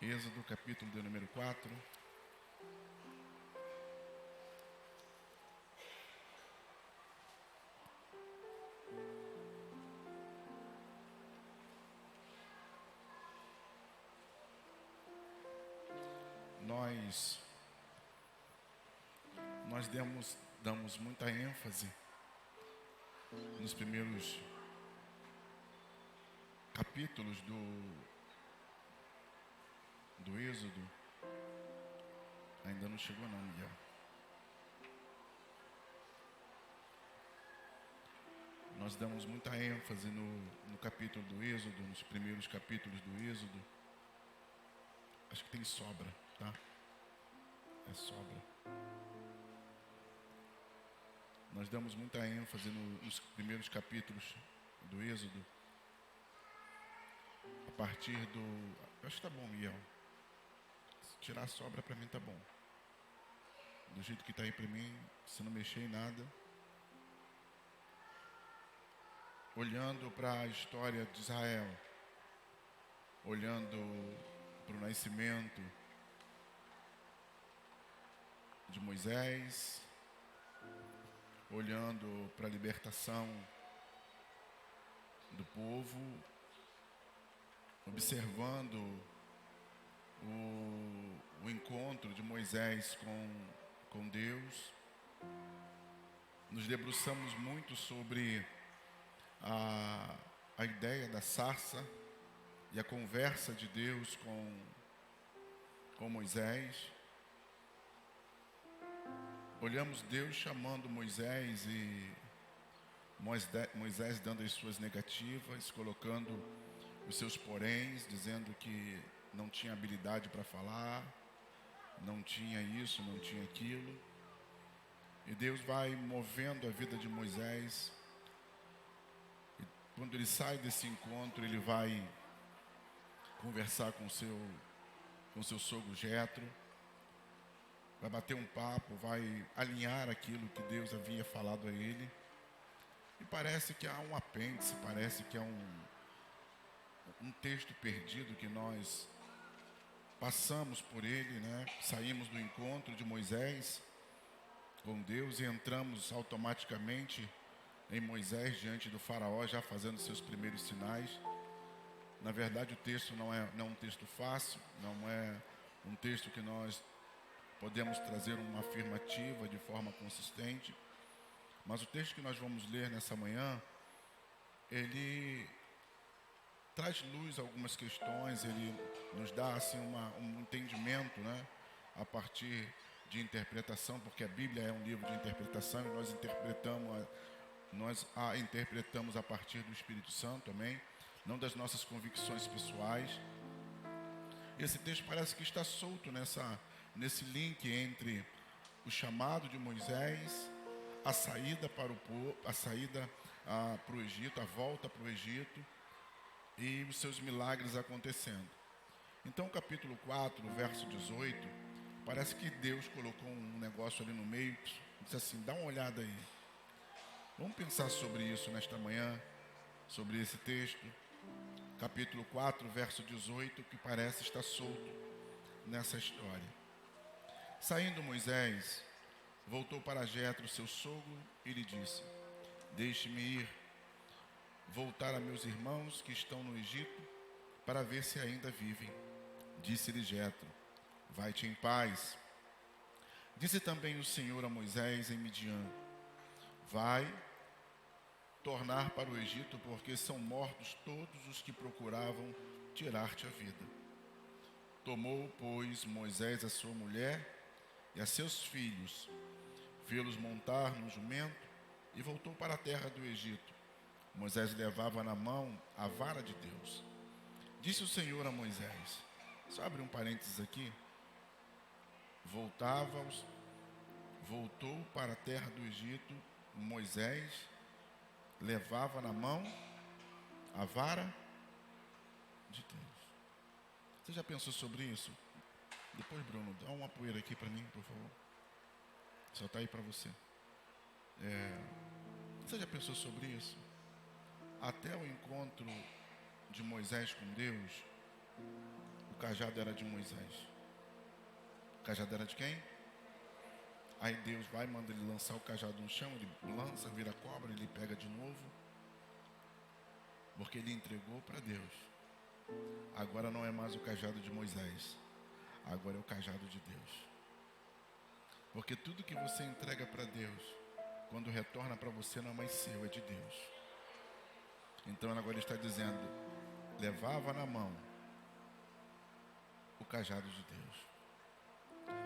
Êxodo, capítulo de número 4. Nós damos muita ênfase nos primeiros capítulos do Êxodo. Ainda não chegou não, Miguel. Nós damos muita ênfase no capítulo do Êxodo, nos primeiros capítulos do Êxodo. Acho que tem sobra, tá? É sobra. Nós damos muita ênfase nos primeiros capítulos do Êxodo. A partir do... Acho que tá bom, Miguel. Se tirar a sobra para mim tá bom. Do jeito que tá aí para mim, se não mexer em nada. Olhando para a história de Israel, olhando para o nascimento de Moisés, olhando para a libertação do povo, observando o encontro de Moisés com Deus, nos debruçamos muito sobre a ideia da sarça e a conversa de Deus com Moisés. Olhamos Deus chamando Moisés e Moisés dando as suas negativas, colocando os seus poréns, dizendo que não tinha habilidade para falar, não tinha isso, não tinha aquilo. E Deus vai movendo a vida de Moisés. Quando ele sai desse encontro, ele vai conversar com seu sogro Jetro, vai bater um papo, vai alinhar aquilo que Deus havia falado a ele. E parece que há um apêndice, parece que há um texto perdido que nós passamos por ele, né? Saímos do encontro de Moisés com Deus e entramos automaticamente em Moisés diante do faraó, já fazendo seus primeiros sinais. Na verdade, o texto não é um texto fácil, não é um texto que nós podemos trazer uma afirmativa de forma consistente, mas o texto que nós vamos ler nessa manhã, ele traz luz a algumas questões, ele nos dá assim um entendimento, né, a partir de interpretação, porque a Bíblia é um livro de interpretação e nós a interpretamos a partir do Espírito Santo, amém? Não das nossas convicções pessoais. Esse texto parece que está solto nesse link entre o chamado de Moisés, a saída para o povo, a saída para o Egito, a volta para o Egito e os seus milagres acontecendo. Então, capítulo 4, verso 18, parece que Deus colocou um negócio ali no meio, disse assim: dá uma olhada aí. Vamos pensar sobre isso nesta manhã, sobre esse texto. Capítulo 4, verso 18, que parece estar solto nessa história. Saindo Moisés, voltou para Jetro, seu sogro, e lhe disse: deixe-me ir, voltar a meus irmãos que estão no Egito, para ver se ainda vivem. Disse-lhe Jetro: vai-te em paz. Disse também o Senhor a Moisés em Midian: vai tornar para o Egito, porque são mortos todos os que procuravam tirar-te a vida. Tomou, pois, Moisés a sua mulher e a seus filhos, fê-los montar no jumento e voltou para a terra do Egito. Moisés levava na mão a vara de Deus. Disse o Senhor a Moisés, só abre um parênteses aqui, voltou para a terra do Egito, Moisés levava na mão a vara de Deus. Você já pensou sobre isso? Depois, Bruno, dá uma poeira aqui para mim, por favor. Só está aí para você. Você já pensou sobre isso? Até o encontro de Moisés com Deus, o cajado era de Moisés. O cajado era de quem? Aí Deus vai, manda ele lançar o cajado no chão, ele lança, vira cobra, ele pega de novo. Porque ele entregou para Deus. Agora não é mais o cajado de Moisés. Agora é o cajado de Deus. Porque tudo que você entrega para Deus, quando retorna para você, não é mais seu, é de Deus. Então agora ele está dizendo, levava na mão o cajado de Deus.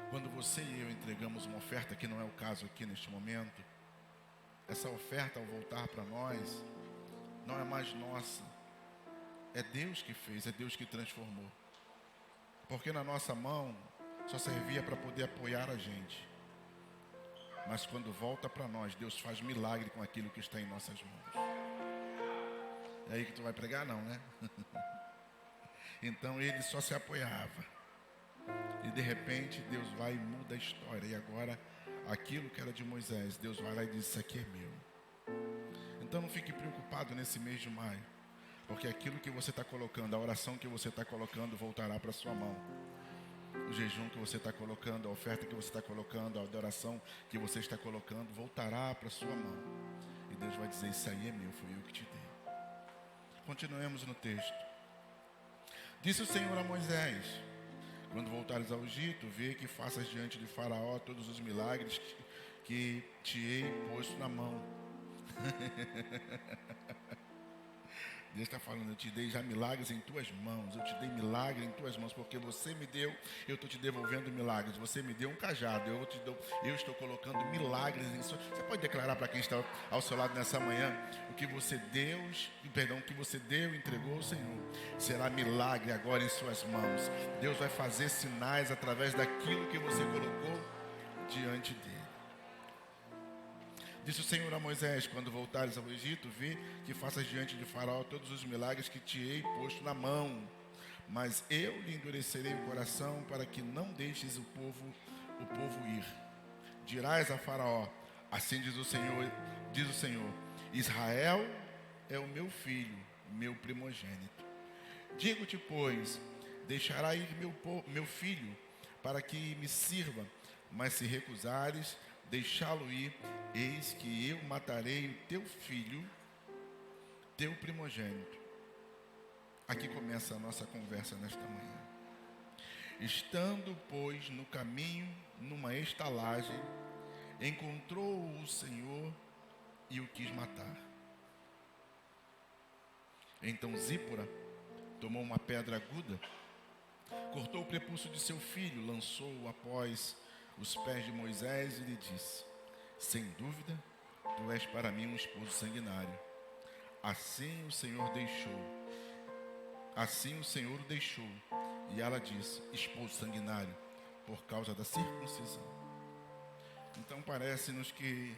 Quando você e eu entregamos uma oferta, que não é o caso aqui neste momento, essa oferta ao voltar para nós, não é mais nossa. É Deus que fez, é Deus que transformou. Porque na nossa mão só servia para poder apoiar a gente. Mas quando volta para nós, Deus faz milagre com aquilo que está em nossas mãos. É aí que tu vai pregar? Não, né? Então ele só se apoiava. E de repente Deus vai e muda a história. E agora aquilo que era de Moisés, Deus vai lá e diz, isso aqui é meu. Então não fique preocupado nesse mês de maio. Porque aquilo que você está colocando, a oração que você está colocando voltará para a sua mão. O jejum que você está colocando, a oferta que você está colocando, a adoração que você está colocando, voltará para a sua mão. E Deus vai dizer, isso aí é meu, foi eu que te dei. Continuemos no texto. Disse o Senhor a Moisés, quando voltares ao Egito, vê que faças diante de Faraó todos os milagres que te hei posto na mão. Deus está falando, eu te dei já milagres em tuas mãos, eu te dei milagre em tuas mãos, porque você me deu, eu estou te devolvendo milagres, você me deu um cajado, eu estou colocando milagres em sua... Você pode declarar para quem está ao seu lado nessa manhã, o que você deu, entregou ao Senhor, será milagre agora em suas mãos. Deus vai fazer sinais através daquilo que você colocou diante dele. Disse o Senhor a Moisés, quando voltares ao Egito, vê que faças diante de Faraó todos os milagres que te hei posto na mão. Mas eu lhe endurecerei o coração para que não deixes o povo ir. Dirás a Faraó, assim diz o Senhor, Israel é o meu filho, meu primogênito. Digo-te, pois, deixará ir meu filho para que me sirva, mas se recusares, deixá-lo ir, eis que eu matarei o teu filho, teu primogênito. Aqui começa a nossa conversa nesta manhã. Estando, pois, no caminho, numa estalagem, encontrou-o o Senhor e o quis matar. Então Zípora tomou uma pedra aguda, cortou o prepúcio de seu filho, lançou-o após os pés de Moisés e lhe disse, sem dúvida, tu és para mim um esposo sanguinário. Assim o Senhor o deixou. E ela disse, esposo sanguinário, por causa da circuncisão. Então parece-nos que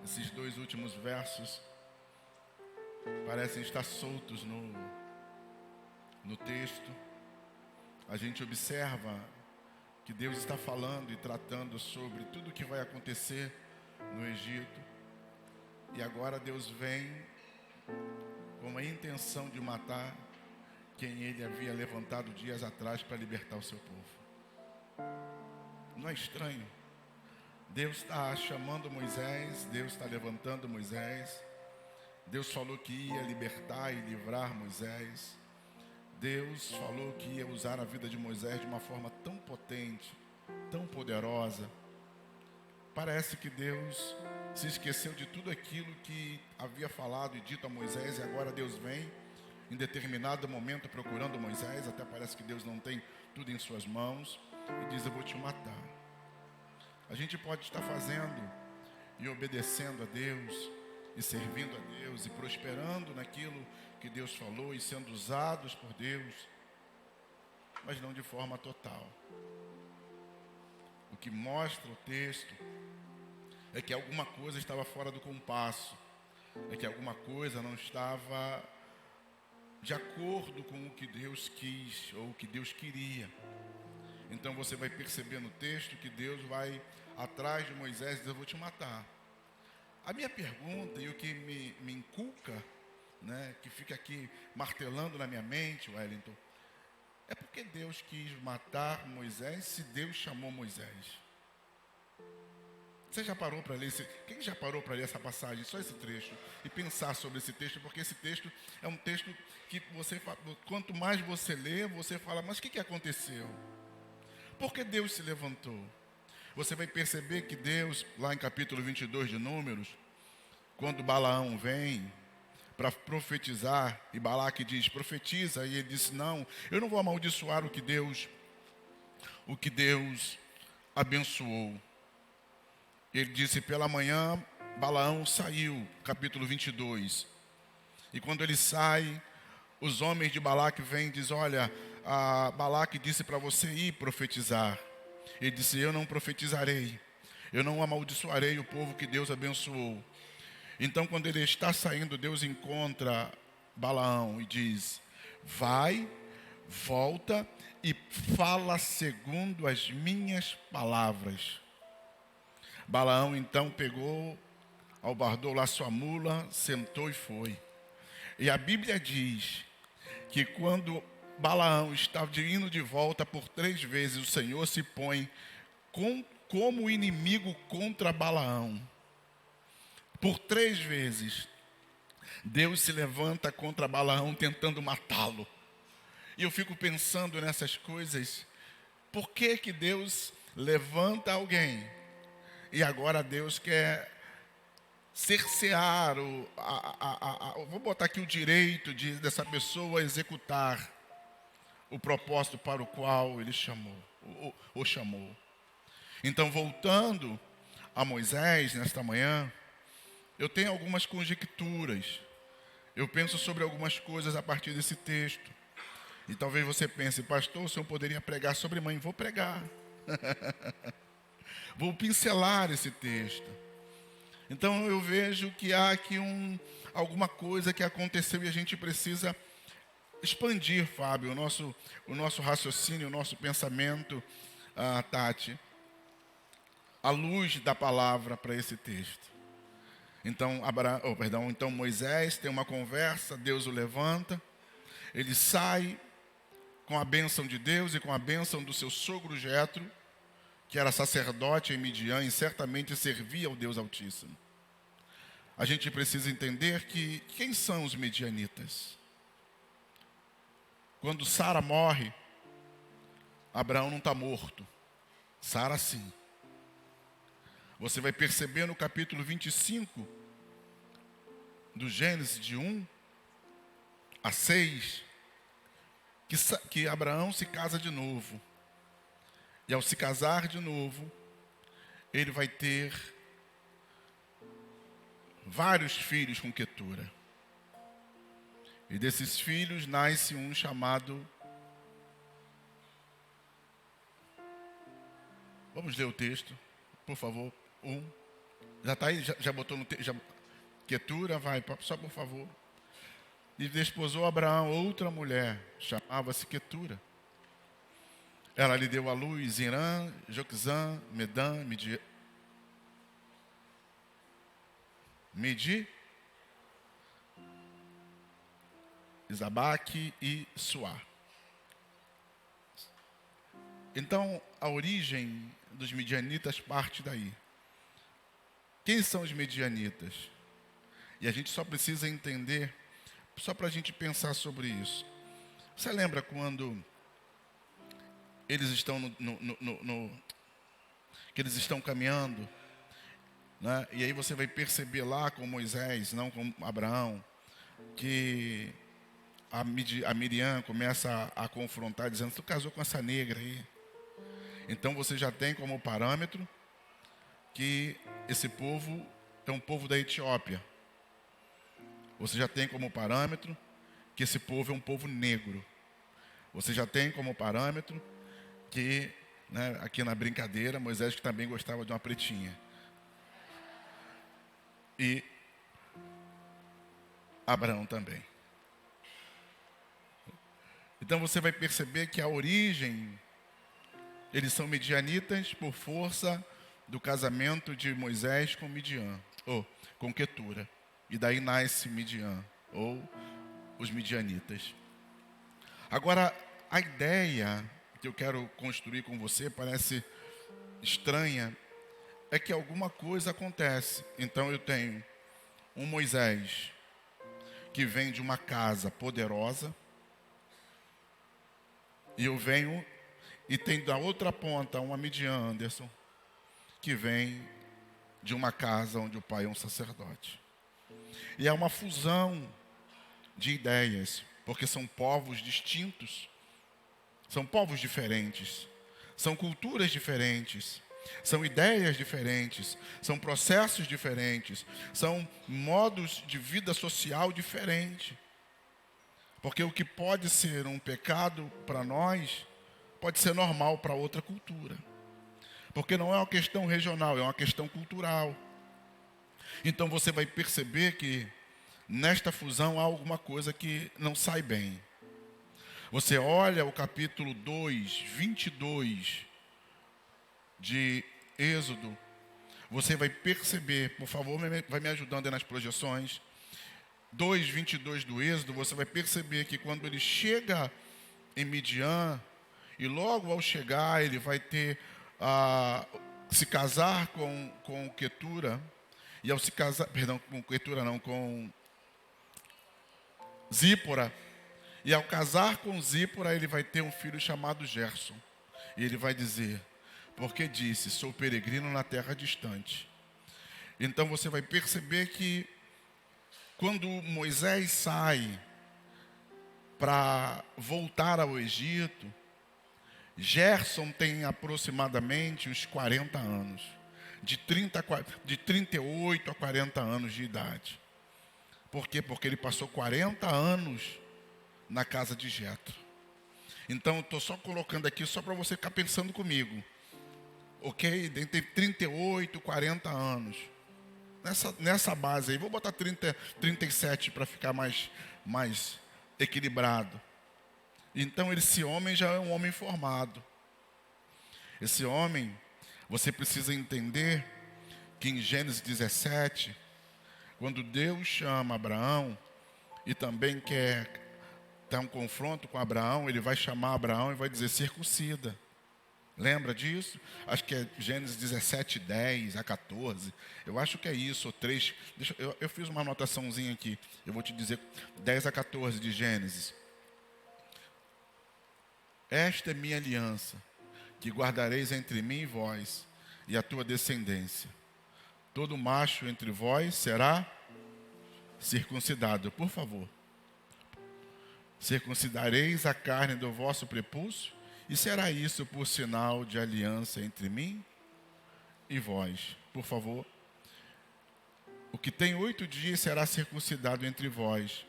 esses dois últimos versos parecem estar soltos no texto. A gente observa que Deus está falando e tratando sobre tudo o que vai acontecer no Egito. E agora Deus vem com a intenção de matar quem ele havia levantado dias atrás para libertar o seu povo. Não é estranho? Deus está chamando Moisés, Deus está levantando Moisés. Deus falou que ia libertar e livrar Moisés. Deus falou que ia usar a vida de Moisés de uma forma tão potente, tão poderosa. Parece que Deus se esqueceu de tudo aquilo que havia falado e dito a Moisés, e agora Deus vem em determinado momento procurando Moisés, até parece que Deus não tem tudo em suas mãos, e diz, eu vou te matar. A gente pode estar fazendo e obedecendo a Deus, e servindo a Deus, e prosperando naquilo que Deus falou, e sendo usados por Deus, mas não de forma total. O que mostra o texto é que alguma coisa estava fora do compasso, é que alguma coisa não estava de acordo com o que Deus quis, ou o que Deus queria. Então você vai perceber no texto que Deus vai atrás de Moisés e diz, eu vou te matar. A minha pergunta, e o que me inculca, né, que fica aqui martelando na minha mente, Wellington, É porque Deus quis matar Moisés se Deus chamou Moisés. Você já parou para ler quem já parou para ler essa passagem, só esse trecho, e pensar sobre esse texto? Porque esse texto é um texto que quanto mais você lê, você fala, mas o que aconteceu? Por que Deus se levantou? Você vai perceber que Deus, lá em capítulo 22 de Números, quando Balaão vem para profetizar, e Balaque diz, profetiza, e ele disse, não, eu não vou amaldiçoar o que Deus abençoou. Ele disse, pela manhã, Balaão saiu, capítulo 22. E quando ele sai, os homens de Balaque vêm e dizem, olha, Balaque disse para você ir profetizar. Ele disse, eu não profetizarei, eu não amaldiçoarei o povo que Deus abençoou. Então, quando ele está saindo, Deus encontra Balaão e diz, vai, volta e fala segundo as minhas palavras. Balaão então pegou, albardou lá sua mula, sentou e foi. E a Bíblia diz que quando Balaão estava indo de volta por 3 vezes, o Senhor se põe como inimigo contra Balaão. Por 3 vezes, Deus se levanta contra Balaão tentando matá-lo. E eu fico pensando nessas coisas. Por que que Deus levanta alguém e agora Deus quer cercear, vou botar aqui o direito dessa pessoa executar o propósito para o qual ele o chamou. Então, voltando a Moisés nesta manhã, eu tenho algumas conjecturas. Eu penso sobre algumas coisas a partir desse texto. E talvez você pense, pastor, o senhor poderia pregar sobre mãe. Vou pregar. Vou pincelar esse texto. Então eu vejo que há aqui alguma coisa que aconteceu e a gente precisa expandir, Fábio, o nosso raciocínio, o nosso pensamento, Tati, à luz da palavra para esse texto. Então, então Moisés tem uma conversa, Deus o levanta, ele sai com a bênção de Deus e com a bênção do seu sogro Jetro, que era sacerdote em Midian e certamente servia ao Deus Altíssimo. A gente precisa entender que quem são os midianitas? Quando Sara morre, Abraão não está morto. Sara sim. Você vai perceber no capítulo 25 do Gênesis, de 1 a 6, que Abraão se casa de novo. E ao se casar de novo, ele vai ter vários filhos com Quetura. E desses filhos nasce um chamado... Vamos ler o texto, por favor. Já está aí? Já botou no texto? Quetura, vai, só por favor. E desposou Abraão outra mulher, chamava-se Quetura. Ela lhe deu à luz Irã, Joquzã, Medã, Isabaque e Suá. Então, a origem dos midianitas parte daí. Quem são os midianitas? E a gente só precisa entender, só para a gente pensar sobre isso. Você lembra quando eles estão que eles estão caminhando, né? E aí você vai perceber lá com Moisés, não com Abraão, que a Miriam começa a confrontar, dizendo, tu casou com essa negra aí. Então você já tem como parâmetro que esse povo é um povo da Etiópia. Você já tem como parâmetro que esse povo é um povo negro. Você já tem como parâmetro que, né, aqui na brincadeira, Moisés que também gostava de uma pretinha. E Abraão também. Então você vai perceber que a origem, eles são midianitas por força do casamento de Moisés com Midian, ou com Quetura. E daí nasce Midian, ou os midianitas. Agora, A ideia que eu quero construir com você parece estranha, é que alguma coisa acontece. Então eu tenho um Moisés que vem de uma casa poderosa, e eu venho e tem da outra ponta uma Midian Anderson que vem de uma casa onde o pai é um sacerdote. E é uma fusão de ideias, porque são povos distintos, são povos diferentes, são culturas diferentes, são ideias diferentes, são processos diferentes, são modos de vida social diferentes. Porque o que pode ser um pecado para nós, pode ser normal para outra cultura. Porque não é uma questão regional, é uma questão cultural. Então você vai perceber que nesta fusão há alguma coisa que não sai bem. Você olha o capítulo 2, 22 de Êxodo, você vai perceber, por favor, vai me ajudando aí nas projeções. 2, 22 do Êxodo, você vai perceber que quando ele chega em Midian, e logo ao chegar ele vai ter se casar com Quetura, e ao se casar, perdão, com Quetura não, com Zípora, e ao casar com Zípora ele vai ter um filho chamado Gerson, e ele vai dizer, porque disse, sou peregrino na terra distante. Então você vai perceber que quando Moisés sai para voltar ao Egito, Gerson tem aproximadamente uns 40 anos, de 38 a 40 anos de idade. Por quê? Porque ele passou 40 anos na casa de Jetro. Então, estou só colocando aqui, só para você ficar pensando comigo. Ok? Entre 38 e 40 anos. Nessa base aí, vou botar 37 para ficar mais equilibrado. Então, esse homem já é um homem formado. Esse homem, você precisa entender que em Gênesis 17, quando Deus chama Abraão e também quer ter um confronto com Abraão, ele vai chamar Abraão e vai dizer circuncida. Lembra disso? Acho que é Gênesis 17, 10 a 14. Eu acho que é isso, ou 3. Eu fiz uma anotaçãozinha aqui. Eu vou te dizer 10 a 14 de Gênesis. Esta é minha aliança, que guardareis entre mim e vós, e a tua descendência. Todo macho entre vós será circuncidado. Por favor. Circuncidareis a carne do vosso prepúcio, e será isso por sinal de aliança entre mim e vós. Por favor. O que tem 8 dias será circuncidado entre vós,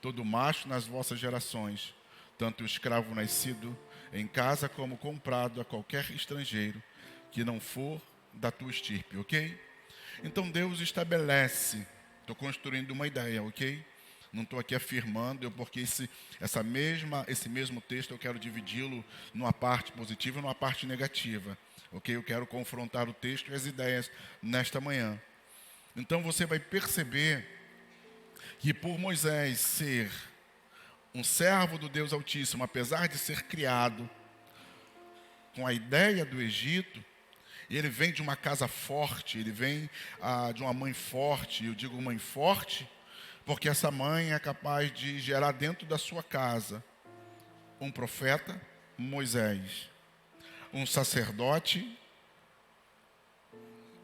todo macho nas vossas gerações, tanto o escravo nascido em casa como comprado a qualquer estrangeiro, que não for da tua estirpe, ok? Então Deus estabelece, estou construindo uma ideia, ok? Não estou aqui afirmando, porque esse mesmo texto eu quero dividi-lo numa parte positiva e numa parte negativa. Ok? Eu quero confrontar o texto e as ideias nesta manhã. Então você vai perceber que por Moisés ser um servo do Deus Altíssimo, apesar de ser criado com a ideia do Egito, e ele vem de uma casa forte, ele vem de uma mãe forte, eu digo mãe forte, porque essa mãe é capaz de gerar dentro da sua casa um profeta, Moisés, um sacerdote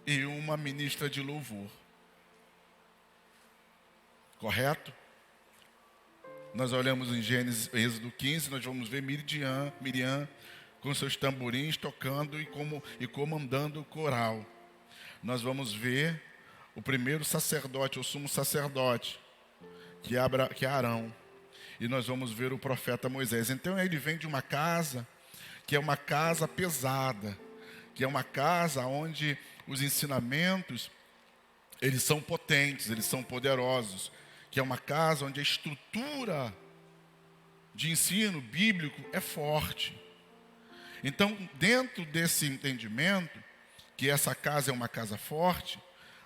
e uma ministra de louvor. Correto? Nós olhamos em Êxodo 15, nós vamos ver Miriam com seus tamborins tocando e comandando o coral. Nós vamos ver o primeiro sacerdote, o sumo sacerdote, que é Arão. E nós vamos ver o profeta Moisés. Então ele vem de uma casa que é uma casa pesada, que é uma casa onde os ensinamentos, eles são potentes, eles são poderosos, que é uma casa onde a estrutura de ensino bíblico é forte. Então, dentro desse entendimento, que essa casa é uma casa forte,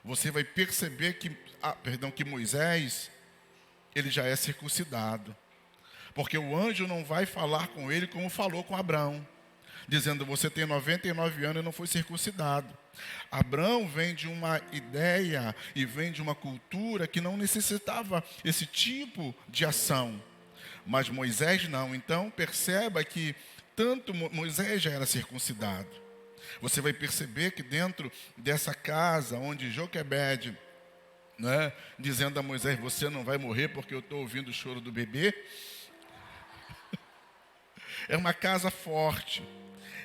você vai perceber que Moisés, ele já é circuncidado. Porque o anjo não vai falar com ele como falou com Abraão, dizendo: você tem 99 anos e não foi circuncidado. Abraão vem de uma ideia e vem de uma cultura que não necessitava esse tipo de ação. Mas Moisés não. Então perceba que tanto Moisés já era circuncidado. Você vai perceber que dentro dessa casa onde Joquebede, né, dizendo a Moisés: você não vai morrer porque eu estou ouvindo o choro do bebê. É uma casa forte.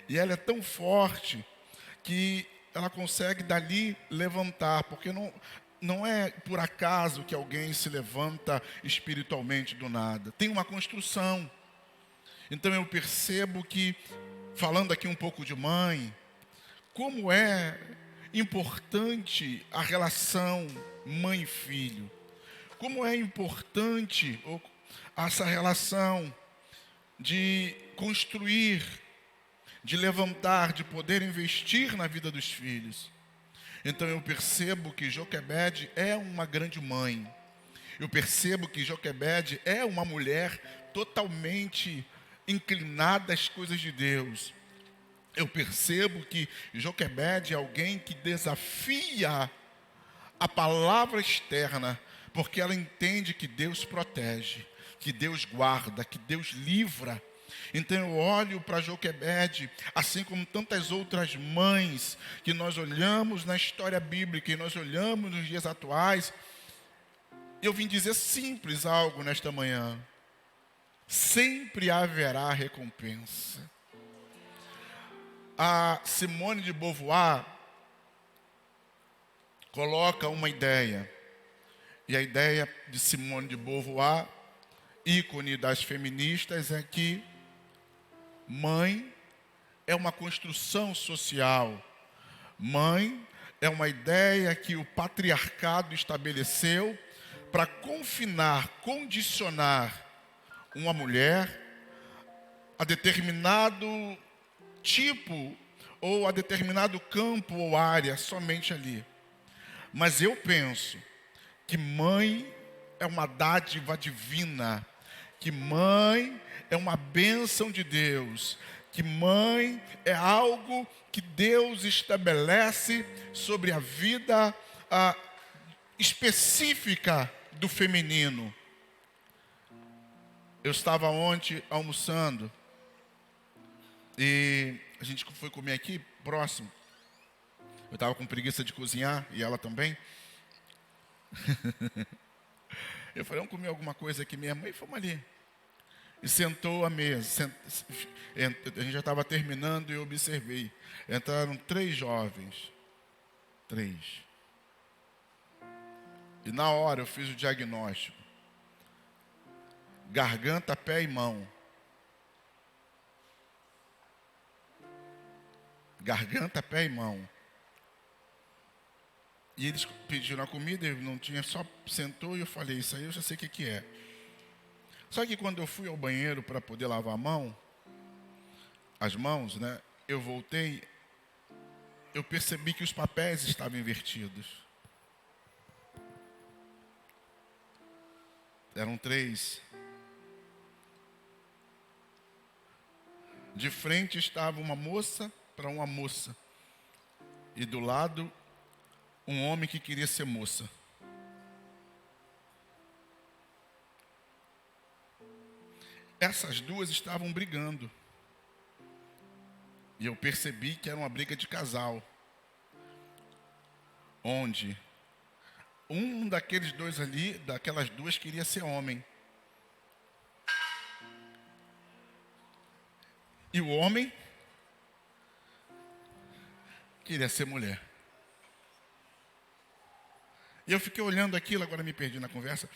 E ela é tão forte que ela consegue dali levantar. Porque não é por acaso que alguém se levanta espiritualmente do nada. Tem uma construção. Então eu percebo que, falando aqui um pouco de mãe, como é importante a relação mãe e filho. Como é importante essa relação de construir, de levantar, de poder investir na vida dos filhos. Então eu percebo que Joquebede é uma grande mãe. Eu percebo que Joquebede é uma mulher totalmente inclinada às coisas de Deus. Eu percebo que Joquebede é alguém que desafia a palavra externa, porque ela entende que Deus protege, que Deus guarda, que Deus livra. Então eu olho para Joquebede, assim como tantas outras mães que nós olhamos na história bíblica e nós olhamos nos dias atuais. Eu vim dizer simples algo nesta manhã: sempre haverá recompensa. A Simone de Beauvoir coloca uma ideia, e a ideia de Simone de Beauvoir, ícone das feministas, é que mãe é uma construção social. Mãe é uma ideia que o patriarcado estabeleceu para confinar, condicionar uma mulher a determinado tipo ou a determinado campo ou área somente ali. Mas eu penso que mãe é uma dádiva divina, que mãe é uma bênção de Deus, que mãe é algo que Deus estabelece sobre a vida específica do feminino. Eu estava ontem almoçando e a gente foi comer aqui próximo. Eu estava com preguiça de cozinhar e ela também. Eu falei: vamos comer alguma coisa aqui mesmo. E fomos ali. E sentou à mesa. A gente já estava terminando e eu observei. Entraram 3 jovens. 3. E na hora eu fiz o diagnóstico: garganta, pé e mão. Garganta, pé e mão. E eles pediram a comida, eu não tinha, só sentou e eu falei: isso aí eu já sei o que é. Só que quando eu fui ao banheiro para poder lavar as mãos, né, eu voltei, eu percebi que os papéis estavam invertidos. Eram 3. De frente estava uma moça para uma moça. E do lado, um homem que queria ser moça. Essas duas estavam brigando. E eu percebi que era uma briga de casal. Onde um daqueles dois ali, daquelas duas, queria ser homem. E o homem queria ser mulher. E eu fiquei olhando aquilo, agora me perdi na conversa.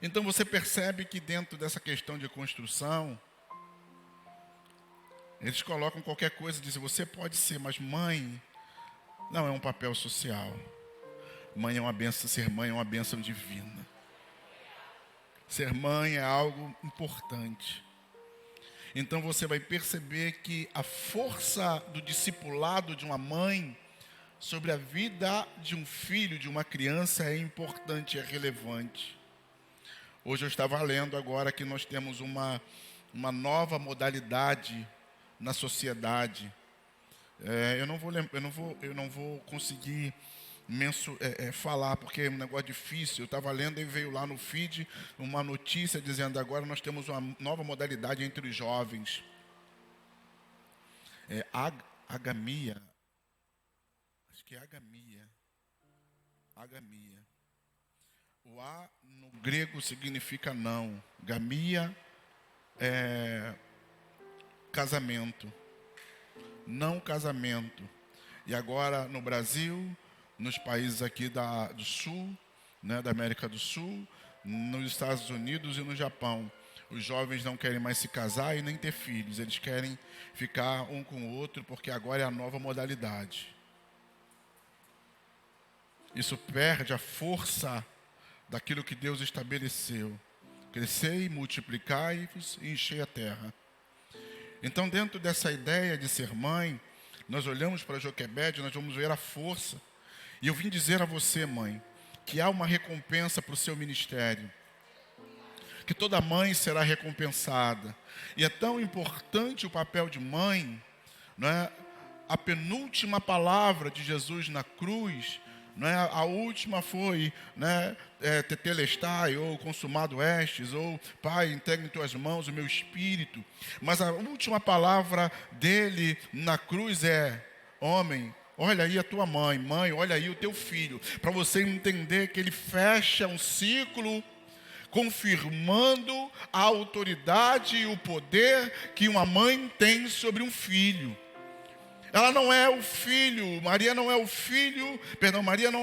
Então você percebe que dentro dessa questão de construção, eles colocam qualquer coisa e dizem: você pode ser, mas mãe não é um papel social. Mãe é uma bênção, ser mãe é uma bênção divina. Ser mãe é algo importante. Então você vai perceber que a força do discipulado de uma mãe sobre a vida de um filho, de uma criança, é importante, é relevante. Hoje eu estava lendo agora que nós temos uma nova modalidade na sociedade. Eu não vou conseguir falar, porque é um negócio difícil. Eu estava lendo e veio lá no feed uma notícia dizendo agora nós temos uma nova modalidade entre os jovens. Agamia. Acho que é agamia. Agamia. O A no grego significa não. Gamia é casamento. Não casamento. E agora no Brasil, nos países aqui do Sul, né, da América do Sul, nos Estados Unidos e no Japão, os jovens não querem mais se casar e nem ter filhos. Eles querem ficar um com o outro, porque agora é a nova modalidade. Isso perde a força daquilo que Deus estabeleceu. Crescei, multiplicai-vos e enchei a terra. Então, dentro dessa ideia de ser mãe, nós olhamos para Joquebede, nós vamos ver a força. E eu vim dizer a você, mãe, que há uma recompensa para o seu ministério. Que toda mãe será recompensada. E é tão importante o papel de mãe, né? A penúltima palavra de Jesus na cruz, né? A última foi, né? Tetelestai, ou consumado estes, ou Pai, entregue em tuas mãos o meu espírito. Mas a última palavra dele na cruz é: homem, olha aí a tua mãe, mãe, olha aí o teu filho. Para você entender que ele fecha um ciclo, confirmando a autoridade e o poder que uma mãe tem sobre um filho. Ela não é o filho, Maria não é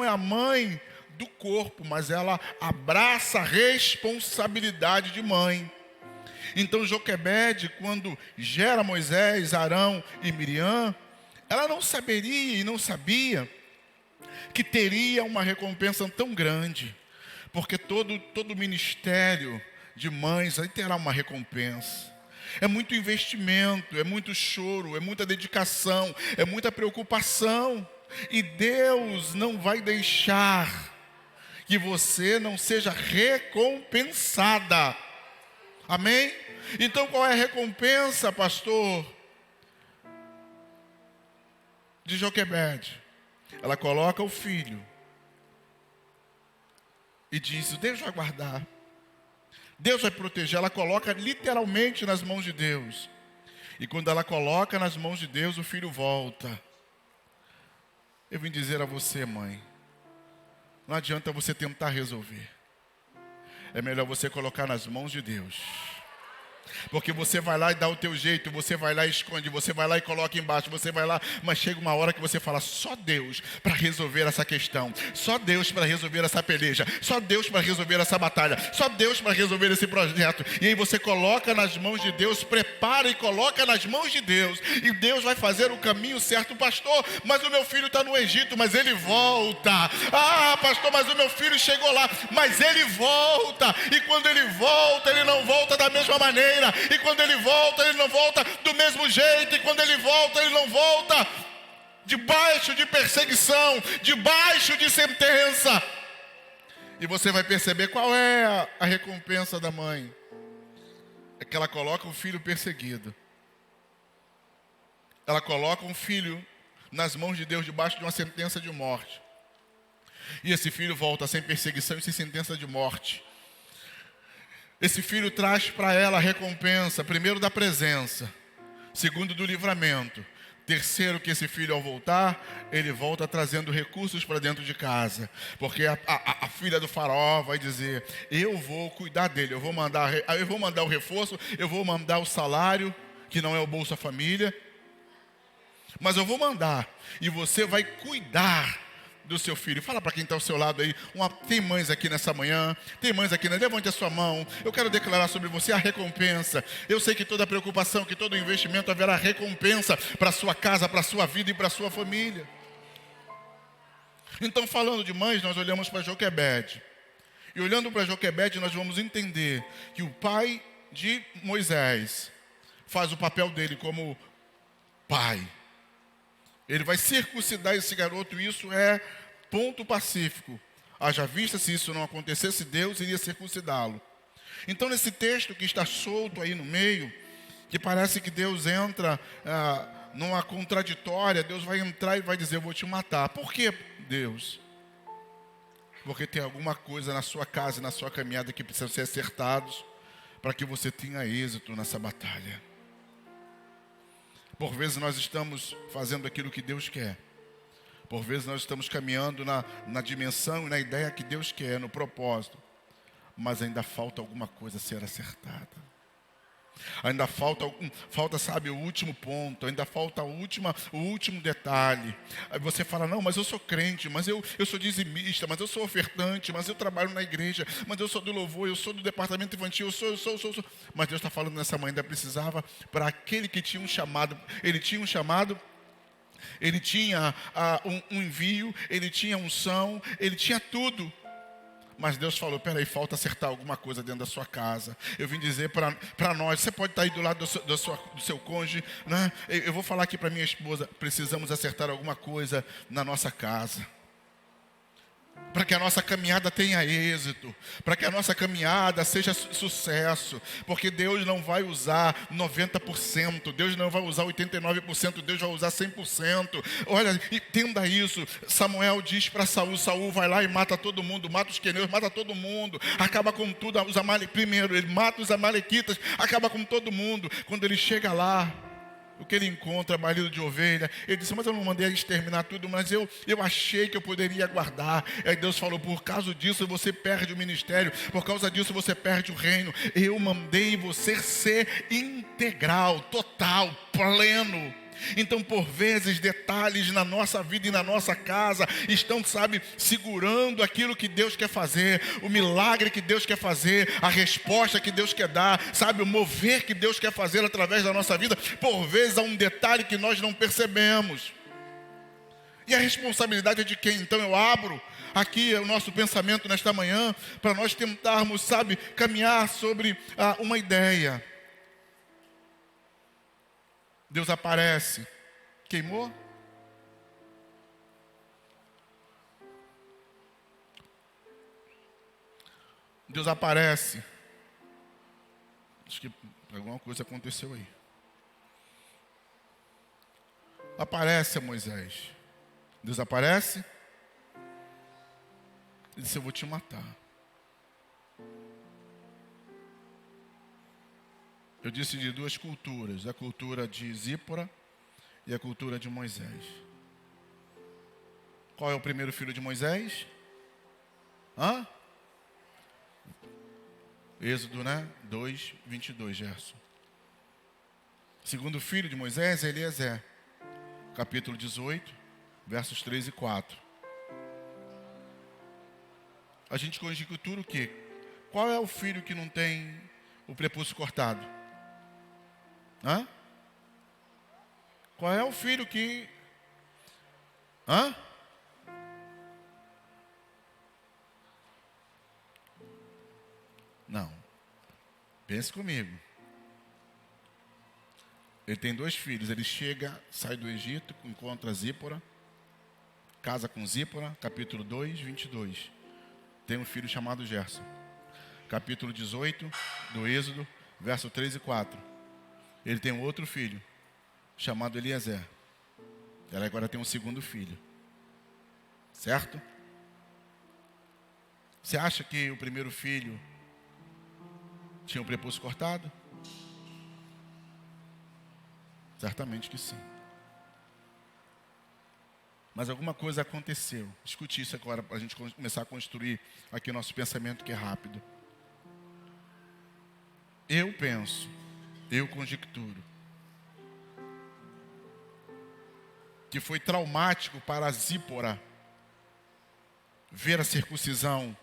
a mãe do corpo, mas ela abraça a responsabilidade de mãe. Então Joquebede, quando gera Moisés, Arão e Miriam, ela não saberia e não sabia que teria uma recompensa tão grande, porque todo ministério de mães aí terá uma recompensa. É muito investimento, é muito choro, é muita dedicação, é muita preocupação. E Deus não vai deixar que você não seja recompensada. Amém? Então qual é a recompensa, pastor, de Joquebede? Ela coloca o filho e diz: Deus vai guardar, Deus vai proteger. Ela coloca literalmente nas mãos de Deus. E quando ela coloca nas mãos de Deus, o filho volta. Eu vim dizer a você, mãe, não adianta você tentar resolver. É melhor você colocar nas mãos de Deus. Porque você vai lá e dá o teu jeito, você vai lá e esconde, você vai lá e coloca embaixo, você vai lá, mas chega uma hora que você fala: só Deus para resolver essa questão, só Deus para resolver essa peleja, só Deus para resolver essa batalha, só Deus para resolver esse projeto. E aí você coloca nas mãos de Deus, prepara e coloca nas mãos de Deus, e Deus vai fazer o caminho certo. Pastor, mas o meu filho está no Egito, mas ele volta. Ah, pastor, mas o meu filho chegou lá, mas ele volta. E quando ele volta, ele não volta da mesma maneira. E quando ele volta, ele não volta do mesmo jeito. E quando ele volta, ele não volta debaixo de perseguição, debaixo de sentença. E você vai perceber qual é a recompensa da mãe. É que ela coloca o filho perseguido. Ela coloca um filho nas mãos de Deus debaixo de uma sentença de morte. E esse filho volta sem perseguição e sem sentença de morte. Esse filho traz para ela a recompensa, primeiro da presença, segundo do livramento, terceiro que esse filho ao voltar, ele volta trazendo recursos para dentro de casa, porque a filha do faraó vai dizer: eu vou cuidar dele, eu vou mandar o reforço, eu vou mandar o salário, que não é o Bolsa Família, mas eu vou mandar, e você vai cuidar do seu filho. Fala para quem está ao seu lado aí. Tem mães aqui nessa manhã, tem mães aqui, né? Levante a sua mão. Eu quero declarar sobre você a recompensa. Eu sei que toda preocupação, que todo investimento haverá recompensa para a sua casa, para a sua vida e para a sua família. Então, falando de mães, nós olhamos para Joquebede. E olhando para Joquebede, nós vamos entender que o pai de Moisés faz o papel dele como pai. Ele vai circuncidar esse garoto, e isso é ponto pacífico. Haja vista, se isso não acontecesse, Deus iria circuncidá-lo. Então, nesse texto que está solto aí no meio, que parece que Deus entra numa contraditória, Deus vai entrar e vai dizer, eu vou te matar. Por que, Deus? Porque tem alguma coisa na sua casa e na sua caminhada que precisa ser acertados para que você tenha êxito nessa batalha. Por vezes nós estamos fazendo aquilo que Deus quer. Por vezes nós estamos caminhando na dimensão e na ideia que Deus quer, no propósito. Mas ainda falta alguma coisa a ser acertada. Ainda falta, sabe, o último ponto. Ainda falta o último detalhe. Aí você fala, não, mas eu sou crente, mas eu sou dizimista, mas eu sou ofertante, mas eu trabalho na igreja, mas eu sou do louvor, eu sou do departamento infantil, eu sou. Mas Deus está falando nessa manhã, ainda precisava para aquele que tinha um chamado. Ele tinha um chamado, ele tinha um envio, ele tinha unção, ele tinha tudo. Mas Deus falou, peraí, falta acertar alguma coisa dentro da sua casa. Eu vim dizer para nós, você pode estar aí do lado do seu cônjuge, né? Eu vou falar aqui para minha esposa, precisamos acertar alguma coisa na nossa casa. Para que a nossa caminhada tenha êxito, para que a nossa caminhada seja sucesso, porque Deus não vai usar 90%, Deus não vai usar 89%, Deus vai usar 100%. Olha, entenda isso. Samuel diz para Saul, Saul vai lá e mata todo mundo, mata os queneus, mata todo mundo, acaba com tudo. Primeiro ele mata os amalequitas, acaba com todo mundo. Quando ele chega lá, o que ele encontra, marido de ovelha, ele disse, mas eu não mandei exterminar tudo, mas eu achei que eu poderia guardar. Aí Deus falou, por causa disso você perde o ministério, por causa disso você perde o reino. Eu mandei você ser integral, total, pleno. Então, por vezes, detalhes na nossa vida e na nossa casa estão, sabe, segurando aquilo que Deus quer fazer, o milagre que Deus quer fazer, a resposta que Deus quer dar, sabe, o mover que Deus quer fazer através da nossa vida. Por vezes há um detalhe que nós não percebemos. E a responsabilidade é de quem? Então eu abro aqui o nosso pensamento nesta manhã para nós tentarmos, sabe, caminhar sobre uma ideia. Deus aparece. Queimou? Deus aparece. Acho que alguma coisa aconteceu aí. Aparece a Moisés. Deus aparece. Ele disse, eu vou te matar. Eu disse de duas culturas, a cultura de Zípora e a cultura de Moisés. Qual é o primeiro filho de Moisés? Êxodo, né? 2, 22, Gerson. Segundo filho de Moisés é Eliezer. Capítulo 18, versos 3 e 4. A gente conjectura o quê? Qual é o filho que não tem o prepúcio cortado? Qual é o filho que... Não. Pense comigo. Ele tem 2 filhos. Ele chega, sai do Egito, encontra Zípora, casa com Zípora, capítulo 2, 22. Tem um filho chamado Gerson. Capítulo 18 do Êxodo, verso 3 e 4. Ele tem um outro filho, chamado Eliezer. Ela agora tem um segundo filho. Certo? Você acha que o primeiro filho tinha o prepúcio cortado? Certamente que sim. Mas alguma coisa aconteceu. Escute isso agora para a gente começar a construir aqui o nosso pensamento, que é rápido. Eu penso, eu conjecturo, que foi traumático para Zípora ver a circuncisão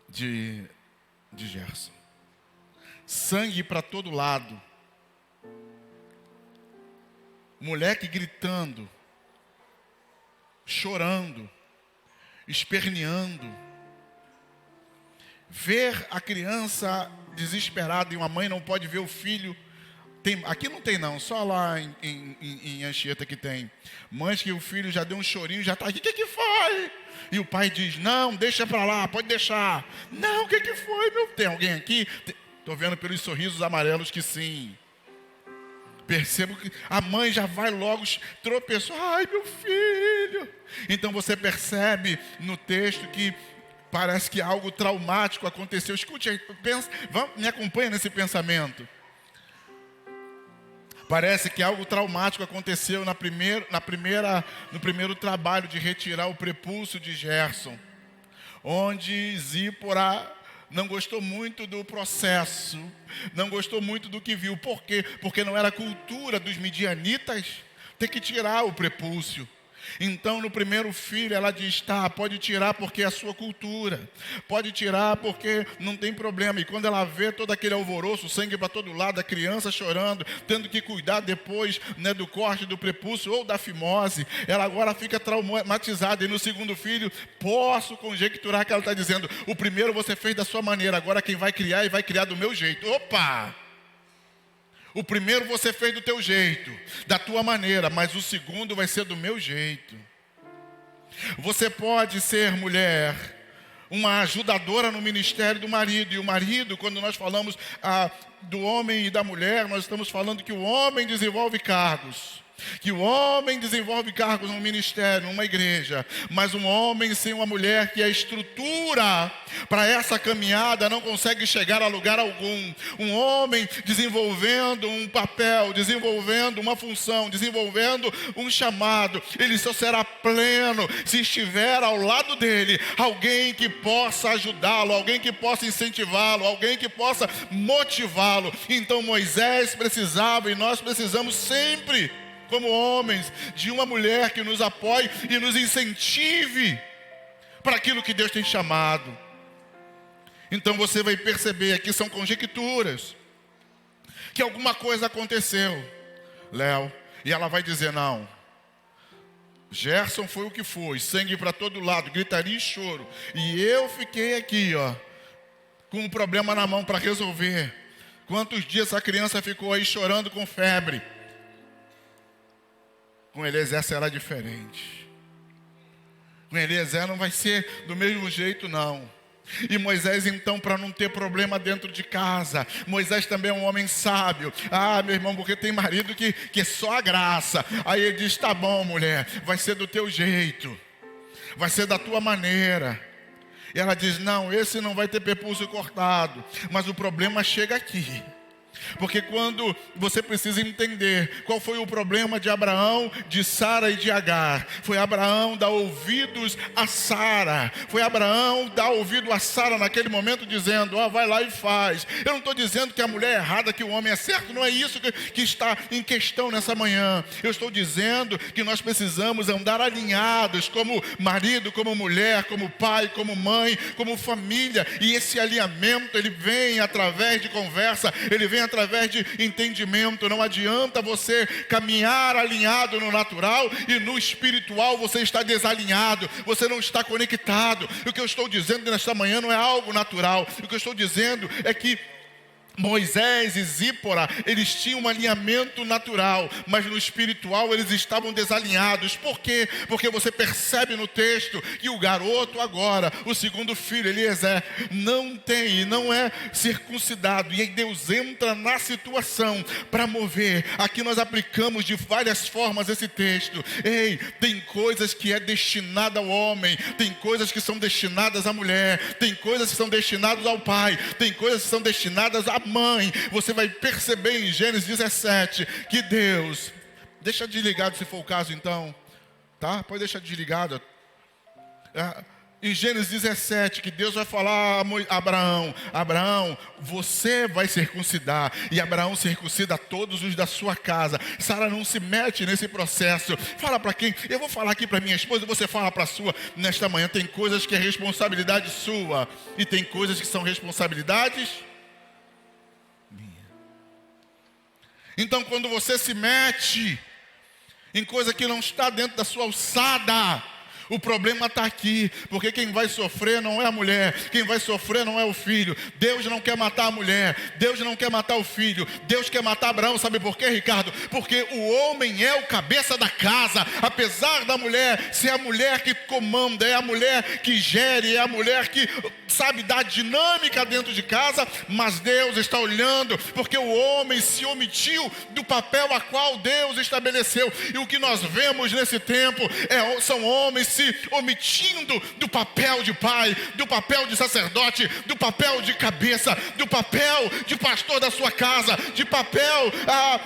de Gerson. Sangue para todo lado. Moleque gritando, chorando, esperneando. Ver a criança desesperada e uma mãe não pode ver o filho Aqui não tem não, só lá em Anchieta que tem. Mães que o filho já deu um chorinho, já está aqui, o que foi? E o pai diz, não, deixa para lá, pode deixar. Não, o que foi, meu? Tem alguém aqui? Estou vendo pelos sorrisos amarelos que sim. Percebo que a mãe já vai logo, tropeçou, ai meu filho. Então você percebe no texto que parece que algo traumático aconteceu. Escute aí, me acompanha nesse pensamento. Parece que algo traumático aconteceu no primeiro trabalho de retirar o prepúcio de Gerson, onde Zípora não gostou muito do processo, não gostou muito do que viu. Por quê? Porque não era cultura dos midianitas ter que tirar o prepúcio. Então, no primeiro filho, ela diz, tá, pode tirar porque é a sua cultura. Pode tirar porque não tem problema. E quando ela vê todo aquele alvoroço, sangue para todo lado, a criança chorando, tendo que cuidar depois, né, do corte do prepúcio ou da fimose, ela agora fica traumatizada. E no segundo filho, posso conjecturar que ela está dizendo, o primeiro você fez da sua maneira, agora quem vai criar e vai criar do meu jeito. Opa! O primeiro você fez do teu jeito, da tua maneira, mas o segundo vai ser do meu jeito. Você pode ser, mulher, uma ajudadora no ministério do marido. E o marido, quando nós falamos do homem e da mulher, nós estamos falando que o homem desenvolve cargos. Que o homem desenvolve cargos no ministério, numa igreja. Mas um homem sem uma mulher que é estrutura para essa caminhada não consegue chegar a lugar algum. Um homem desenvolvendo um papel, desenvolvendo uma função, desenvolvendo um chamado, ele só será pleno se estiver ao lado dele alguém que possa ajudá-lo, alguém que possa incentivá-lo, alguém que possa motivá-lo. Então Moisés precisava, e nós precisamos sempre, como homens, de uma mulher que nos apoie e nos incentive para aquilo que Deus tem chamado. Então você vai perceber, aqui são conjecturas, que alguma coisa aconteceu, Léo, e ela vai dizer, não, Gerson foi o que foi, sangue para todo lado, gritaria e choro, e eu fiquei aqui, com um problema na mão para resolver. Quantos dias essa criança ficou aí chorando com febre? Com Eliezer será diferente. Com Eliezer não vai ser do mesmo jeito, não. E Moisés, então, para não ter problema dentro de casa, Moisés também é um homem sábio. Meu irmão, porque tem marido que é só a graça. Aí ele diz, tá bom, mulher, vai ser do teu jeito, vai ser da tua maneira. E ela diz, não, esse não vai ter prepúcio cortado. Mas o problema chega aqui. Porque quando você precisa entender qual foi o problema de Abraão, de Sara e de Agar, foi Abraão dar ouvidos a Sara, foi Abraão dar ouvido a Sara naquele momento dizendo, vai lá e faz. Eu não estou dizendo que a mulher é errada, que o homem é certo, não é isso que está em questão nessa manhã. Eu estou dizendo que nós precisamos andar alinhados como marido, como mulher, como pai, como mãe, como família. E esse alinhamento, ele vem através de conversa, ele vem através de entendimento. Não adianta você caminhar alinhado no natural e no espiritual você está desalinhado, você não está conectado. O que eu estou dizendo nesta manhã não é algo natural. O que eu estou dizendo é que Moisés e Zípora, eles tinham um alinhamento natural, mas no espiritual eles estavam desalinhados. Por quê? Porque você percebe no texto que o garoto agora, o segundo filho, Eliezer, não é circuncidado. E aí Deus entra na situação para mover. Aqui nós aplicamos de várias formas esse texto. Tem coisas que é destinada ao homem, tem coisas que são destinadas à mulher, tem coisas que são destinadas ao pai, tem coisas que são destinadas à mãe. Você vai perceber em Gênesis 17 que Deus, deixa desligado se for o caso então, tá? Pode deixar desligado. Em Gênesis 17, que Deus vai falar a Abraão, você vai circuncidar. E Abraão circuncida todos os da sua casa. Sara não se mete nesse processo. Fala para quem? Eu vou falar aqui para minha esposa e você fala para a sua. Nesta manhã tem coisas que é responsabilidade sua e tem coisas que são responsabilidades minha. Então quando você se mete em coisa que não está dentro da sua alçada, O problema está aqui, porque quem vai sofrer não é a mulher, quem vai sofrer não é o filho. Deus não quer matar a mulher, Deus não quer matar o filho, Deus quer matar Abraão. Sabe por quê, Ricardo? Porque o homem é o cabeça da casa, apesar da mulher ser a mulher que comanda, é a mulher que gere, é a mulher que sabe dar dinâmica dentro de casa, mas Deus está olhando, porque o homem se omitiu do papel a qual Deus estabeleceu. E o que nós vemos nesse tempo são homens se omitindo do papel de pai, do papel de sacerdote, do papel de cabeça, do papel de pastor da sua casa, de papel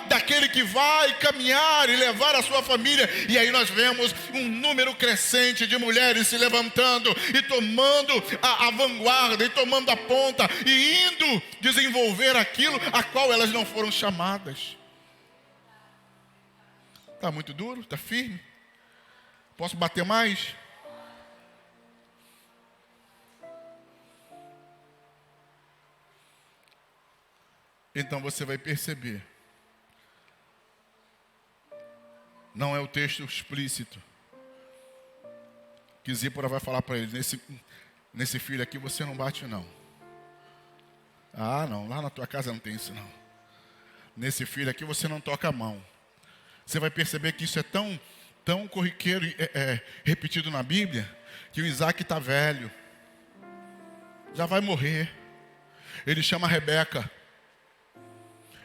daquele que vai caminhar e levar a sua família. E aí nós vemos um número crescente de mulheres se levantando e tomando a vanguarda, e tomando a ponta, e indo desenvolver aquilo a qual elas não foram chamadas. Está muito duro? Está firme? Posso bater mais? Então você vai perceber. Não é o texto explícito que Zípora vai falar para ele: nesse filho aqui você não bate não. Ah não, lá na tua casa não tem isso não. Nesse filho aqui você não toca a mão. Você vai perceber que isso é tão corriqueiro e repetido na Bíblia, que o Isaac está velho, já vai morrer. Ele chama a Rebeca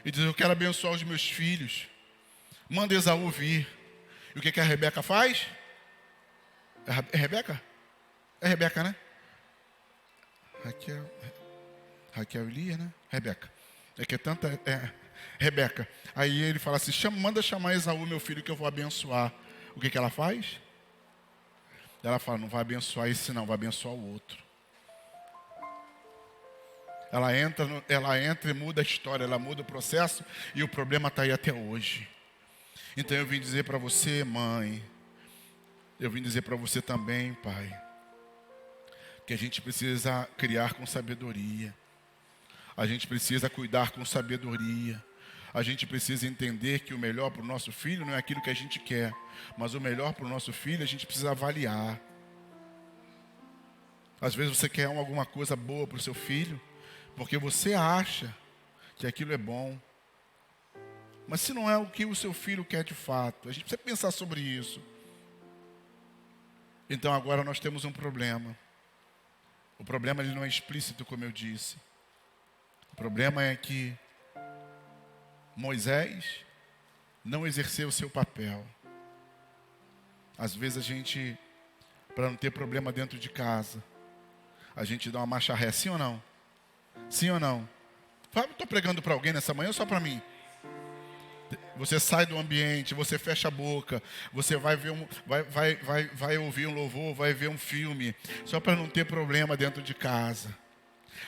e diz: eu quero abençoar os meus filhos, manda Esaú vir. E o que a Rebeca faz? É Rebeca? É Rebeca, né? Raquel e Lia, né? Rebeca. É que é tanta... Rebeca. Aí ele fala assim: manda chamar Esaú, meu filho, que eu vou abençoar. O que ela faz? Ela fala: não vai abençoar esse não, vai abençoar o outro. Ela entra e muda a história, ela muda o processo, e o problema está aí até hoje. Então eu vim dizer para você, mãe, eu vim dizer para você também, pai, que a gente precisa criar com sabedoria. A gente precisa cuidar com sabedoria. A gente precisa entender que o melhor para o nosso filho não é aquilo que a gente quer, mas o melhor para o nosso filho a gente precisa avaliar. Às vezes você quer alguma coisa boa para o seu filho, porque você acha que aquilo é bom. Mas se não é o que o seu filho quer de fato, a gente precisa pensar sobre isso. Então agora nós temos um problema. O problema ele não é explícito, como eu disse. O problema é que Moisés não exerceu o seu papel. Às vezes a gente, para não ter problema dentro de casa, a gente dá uma marcha ré, sim ou não? Sim ou não? Estou pregando para alguém nessa manhã ou só para mim? Você sai do ambiente, você fecha a boca, você vai ver vai ouvir um louvor, vai ver um filme, só para não ter problema dentro de casa.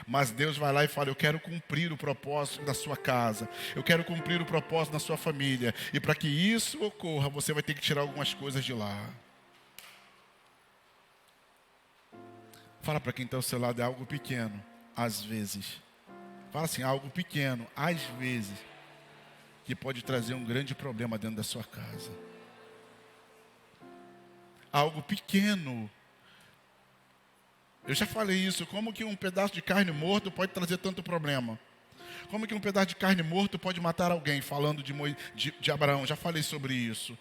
Mas Deus vai lá e fala: eu quero cumprir o propósito da sua casa, eu quero cumprir o propósito da sua família, e para que isso ocorra, você vai ter que tirar algumas coisas de lá. Fala para quem está ao seu lado: é algo pequeno, às vezes. Fala assim: algo pequeno, às vezes, que pode trazer um grande problema dentro da sua casa. Algo pequeno. Eu já falei isso: como que um pedaço de carne morto pode trazer tanto problema? Como que um pedaço de carne morto pode matar alguém? Falando de Abraão, já falei sobre isso.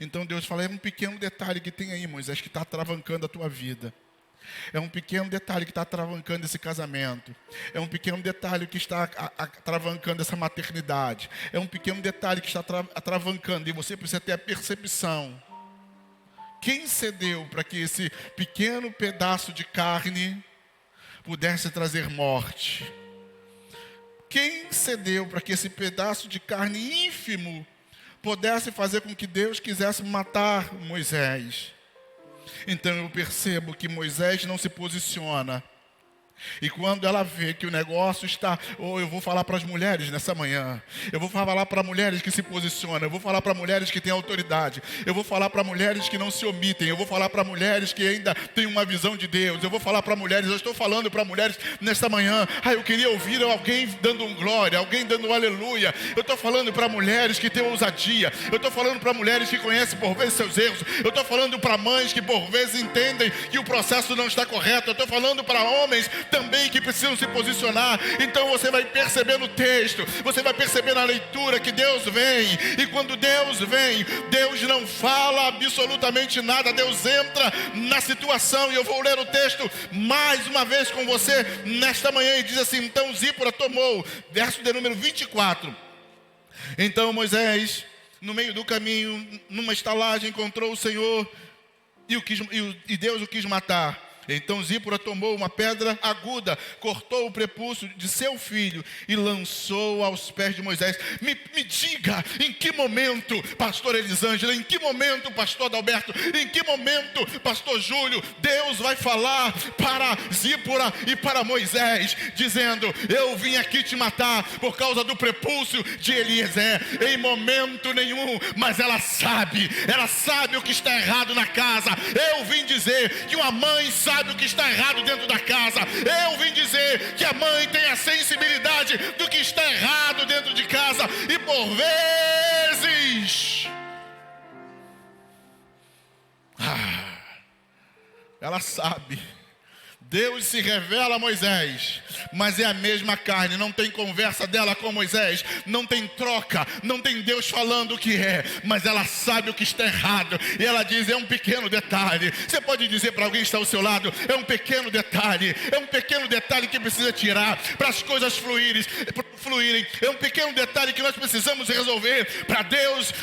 Então Deus fala: é um pequeno detalhe que tem aí, Moisés, que está travancando a tua vida. É um pequeno detalhe que está travancando esse casamento. É um pequeno detalhe que está travancando essa maternidade. É um pequeno detalhe que está travancando. E você precisa ter a percepção. Quem cedeu para que esse pequeno pedaço de carne pudesse trazer morte? Quem cedeu para que esse pedaço de carne ínfimo pudesse fazer com que Deus quisesse matar Moisés? Então eu percebo que Moisés não se posiciona E quando ela vê que o negócio está... eu vou falar para as mulheres nessa manhã. Eu vou falar para mulheres que se posicionam. Eu vou falar para mulheres que têm autoridade. Eu vou falar para mulheres que não se omitem. Eu vou falar para mulheres que ainda têm uma visão de Deus. Eu vou falar para mulheres... Eu estou falando para mulheres nesta manhã. Eu queria ouvir alguém dando um glória. Alguém dando um aleluia. Eu estou falando para mulheres que têm ousadia. Eu estou falando para mulheres que conhecem por vezes seus erros. Eu estou falando para mães que por vezes entendem que o processo não está correto. Eu estou falando para homens também que precisam se posicionar. Então você vai perceber no texto, você vai perceber na leitura que Deus vem. E quando Deus vem, Deus não fala absolutamente nada. Deus entra na situação. E eu vou ler o texto mais uma vez com você nesta manhã. E diz assim: então Zípora tomou, verso de número 24. Então Moisés, no meio do caminho, numa estalagem, encontrou o Senhor e Deus o quis matar. Então Zípora tomou uma pedra aguda, cortou o prepúcio de seu filho e lançou aos pés de Moisés. Me diga, em que momento, pastor Elisângela, em que momento, pastor Adalberto, em que momento, pastor Júlio, Deus vai falar para Zípora e para Moisés, dizendo: eu vim aqui te matar por causa do prepúcio de Eliezer? Em momento nenhum. Mas ela sabe o que está errado na casa. Eu vim dizer que uma mãe sabe o que está errado dentro da casa. Eu vim dizer que a mãe tem a sensibilidade do que está errado dentro de casa. E por vezes ela sabe. Deus se revela a Moisés, mas é a mesma carne. Não tem conversa dela com Moisés, não tem troca, não tem Deus falando o que é, mas ela sabe o que está errado. E ela diz: é um pequeno detalhe. Você pode dizer para alguém que está ao seu lado: é um pequeno detalhe. É um pequeno detalhe que precisa tirar para as coisas fluírem. É um pequeno detalhe que nós precisamos resolver para Deus,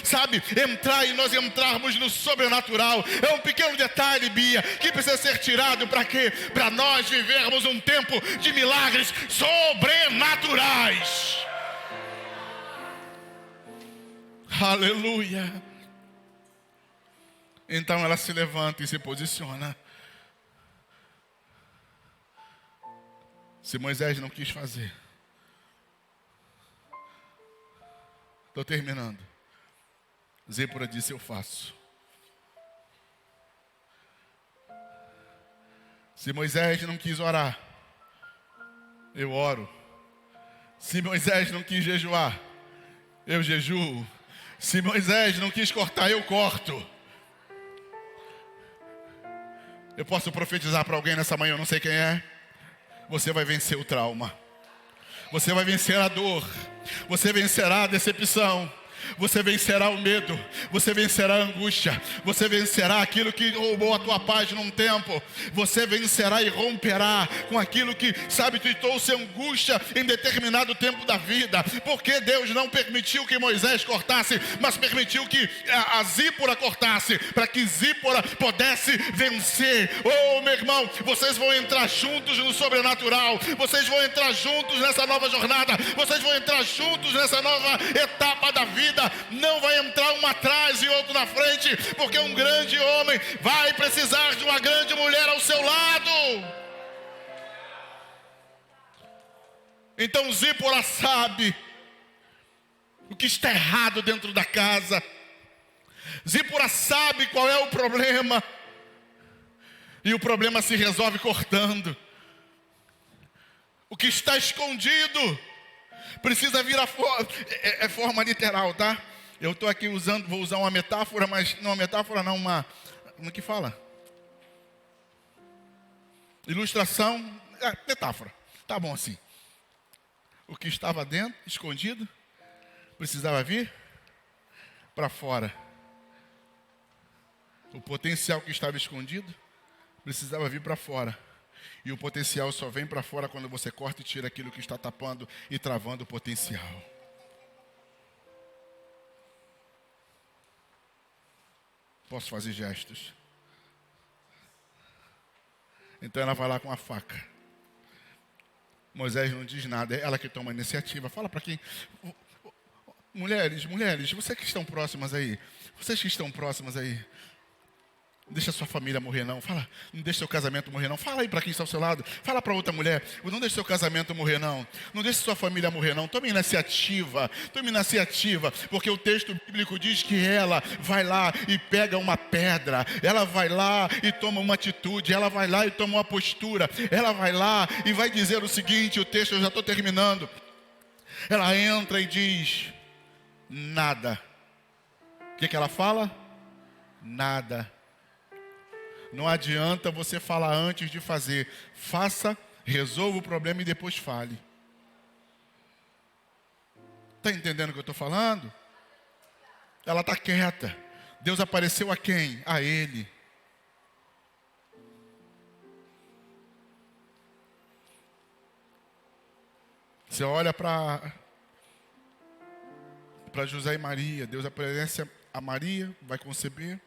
entrar e nós entrarmos no sobrenatural. É um pequeno detalhe, Bia, que precisa ser tirado. Para quê? Para nós vivermos um tempo de milagres sobrenaturais. Aleluia. Então ela se levanta e se posiciona. Se Moisés não quis fazer, estou terminando, Zípora disse: eu faço. Se Moisés não quis orar, eu oro. Se Moisés não quis jejuar, eu jejuo. Se Moisés não quis cortar, eu corto. Eu posso profetizar para alguém nessa manhã, eu não sei quem é. Você vai vencer o trauma. Você vai vencer a dor. Você vencerá a decepção. Você vencerá o medo, você vencerá a angústia, você vencerá aquilo que roubou a tua paz num tempo. Você vencerá e romperá com aquilo que, te trouxe angústia em determinado tempo da vida. Porque Deus não permitiu que Moisés cortasse, mas permitiu que a Zípora cortasse, para que Zípora pudesse vencer. Oh, meu irmão, vocês vão entrar juntos no sobrenatural. Vocês vão entrar juntos nessa nova jornada. Vocês vão entrar juntos nessa nova etapa da vida. Não vai entrar um atrás e outro na frente, porque um grande homem vai precisar de uma grande mulher ao seu lado. Então Zípora sabe o que está errado dentro da casa. Zípora sabe qual é o problema, e o problema se resolve cortando. O que está escondido precisa vir à forma. É forma literal, tá? Eu estou aqui vou usar uma metáfora, mas não uma metáfora não, como que fala? Ilustração, metáfora. Tá bom assim. O que estava dentro, escondido, precisava vir para fora. O potencial que estava escondido precisava vir para fora. E o potencial só vem para fora quando você corta e tira aquilo que está tapando e travando o potencial. Posso fazer gestos? Então ela vai lá com a faca. Moisés não diz nada, é ela que toma a iniciativa. Fala para quem? Mulheres, vocês que estão próximas aí. Não deixa sua família morrer não. Fala, não deixa seu casamento morrer não. Fala aí para quem está ao seu lado. Fala para outra mulher, não deixa seu casamento morrer não. Não deixa sua família morrer não. Tome iniciativa. Tome iniciativa. Porque o texto bíblico diz que ela vai lá e pega uma pedra. Ela vai lá e toma uma atitude. Ela vai lá e toma uma postura. Ela vai lá e vai dizer o seguinte, o texto, eu já estou terminando. Ela entra e diz, nada. O que ela fala? Nada. Não adianta você falar antes de fazer. Faça, resolva o problema e depois fale. Está entendendo o que eu estou falando? Ela está quieta. Deus apareceu a quem? A ele. Você olha para José e Maria. Deus aparece a Maria, vai conceber.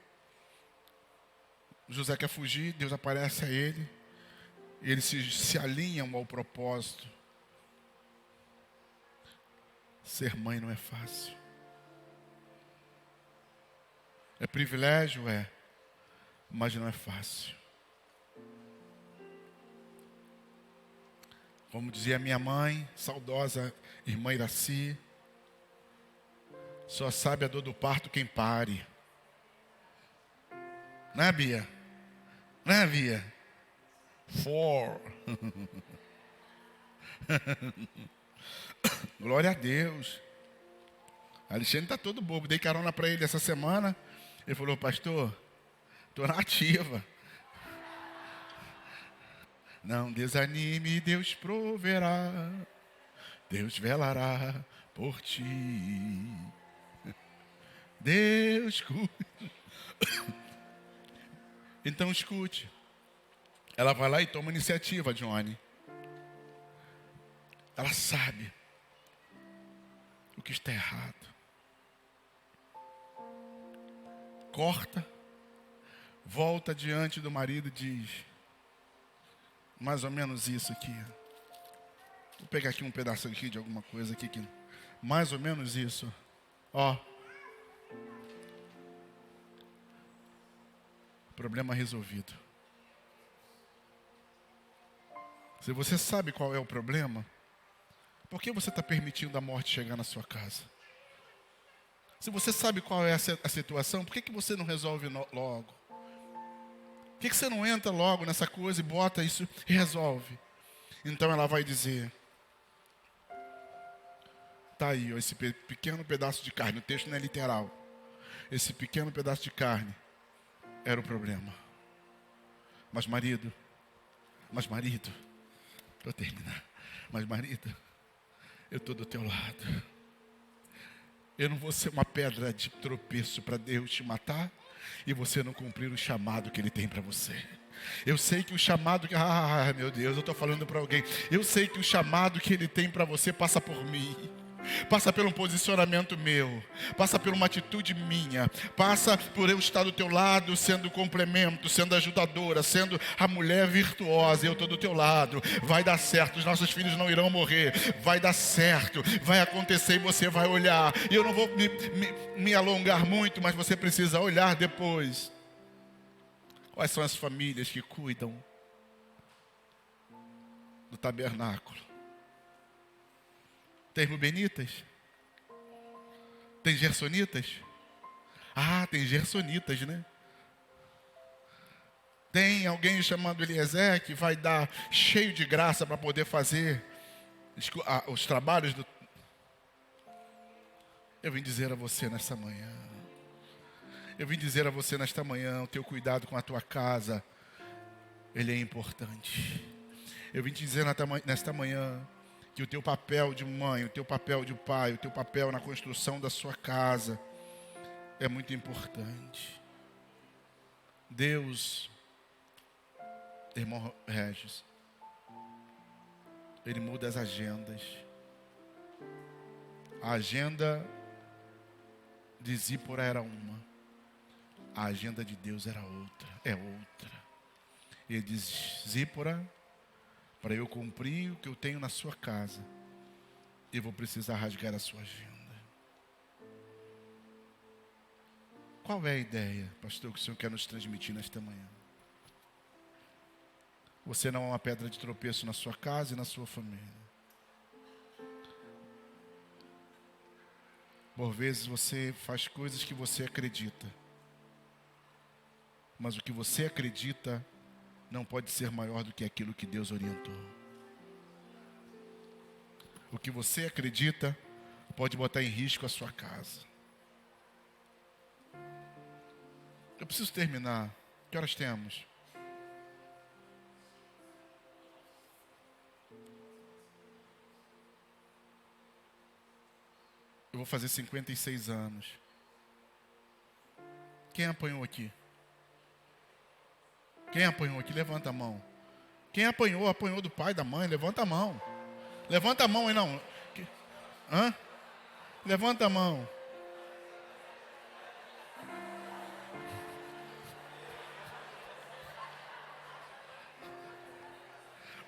José quer fugir, Deus aparece a ele. E eles se alinham ao propósito. Ser mãe não é fácil. É privilégio? É. Mas não é fácil. Como dizia a minha mãe, saudosa irmã Iraci, só sabe a dor do parto quem pare. Né, Bia? Né, Bia? Glória a Deus. Alexandre está todo bobo. Dei carona para ele essa semana. Ele falou, pastor, estou na ativa. Não desanime, Deus proverá. Deus velará por ti. Deus cuida. Então escute. Ela vai lá e toma iniciativa, Johnny. Ela sabe o que está errado. Corta, volta diante do marido e diz, mais ou menos isso aqui. Vou pegar aqui um pedaço aqui de alguma coisa aqui. Mais ou menos isso. Ó. Problema resolvido. Se você sabe qual é o problema, por que você está permitindo a morte chegar na sua casa? Se você sabe qual é a situação, por que você não resolve logo? Por que você não entra logo nessa coisa e bota isso e resolve? Então ela vai dizer, tá aí, ó, esse pequeno pedaço de carne, o texto não é literal. Esse pequeno pedaço de carne era o problema. Mas marido, para terminar, mas marido, eu estou do teu lado. Eu não vou ser uma pedra de tropeço para Deus te matar e você não cumprir o chamado que Ele tem para você. Eu sei que o chamado que... meu Deus, eu estou falando para alguém. Eu sei que o chamado que Ele tem para você passa por mim. Passa pelo um posicionamento meu. Passa por uma atitude minha. Passa por eu estar do teu lado, sendo complemento, sendo ajudadora, sendo a mulher virtuosa. Eu estou do teu lado. Vai dar certo, os nossos filhos não irão morrer. Vai dar certo, vai acontecer e você vai olhar. E eu não vou me alongar muito, mas você precisa olhar depois. Quais são as famílias que cuidam do tabernáculo? Tem Rubenitas? Tem Gersonitas? Ah, tem Gersonitas, né? Tem alguém chamado Eliezer que vai dar cheio de graça para poder fazer os trabalhos do... Eu vim dizer a você nesta manhã. Eu vim dizer a você nesta manhã, o teu cuidado com a tua casa, ele é importante. Eu vim te dizer nesta manhã, que o teu papel de mãe, o teu papel de pai, o teu papel na construção da sua casa é muito importante. Deus, irmão Regis, Ele muda as agendas. A agenda de Zípora era uma, a agenda de Deus era outra, é outra. Ele diz, Zípora, para eu cumprir o que eu tenho na sua casa, eu vou precisar rasgar a sua agenda. Qual é a ideia, pastor, que o Senhor quer nos transmitir nesta manhã? Você não é uma pedra de tropeço na sua casa e na sua família. Por vezes você faz coisas que você acredita. Mas o que você acredita não pode ser maior do que aquilo que Deus orientou. O que você acredita pode botar em risco a sua casa. Eu preciso terminar. Que horas temos? Eu vou fazer 56 anos. Quem apanhou aqui? Quem apanhou aqui? Levanta a mão. Quem apanhou? Apanhou do pai, da mãe? Levanta a mão. Levanta a mão aí, não. Hã? Levanta a mão.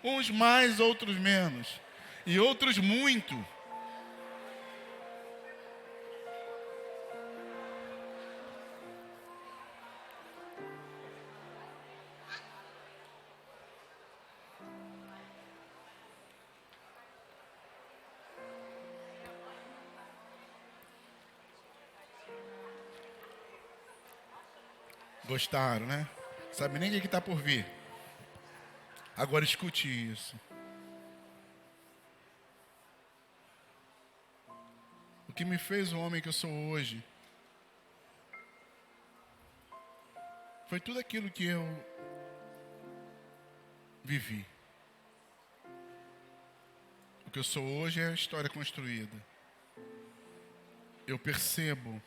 Uns mais, outros menos. E outros muito. Gostaram, né? Sabe nem o que está por vir. Agora escute isso. O que me fez o homem que eu sou hoje foi tudo aquilo que eu vivi. O que eu sou hoje é a história construída. Eu percebo,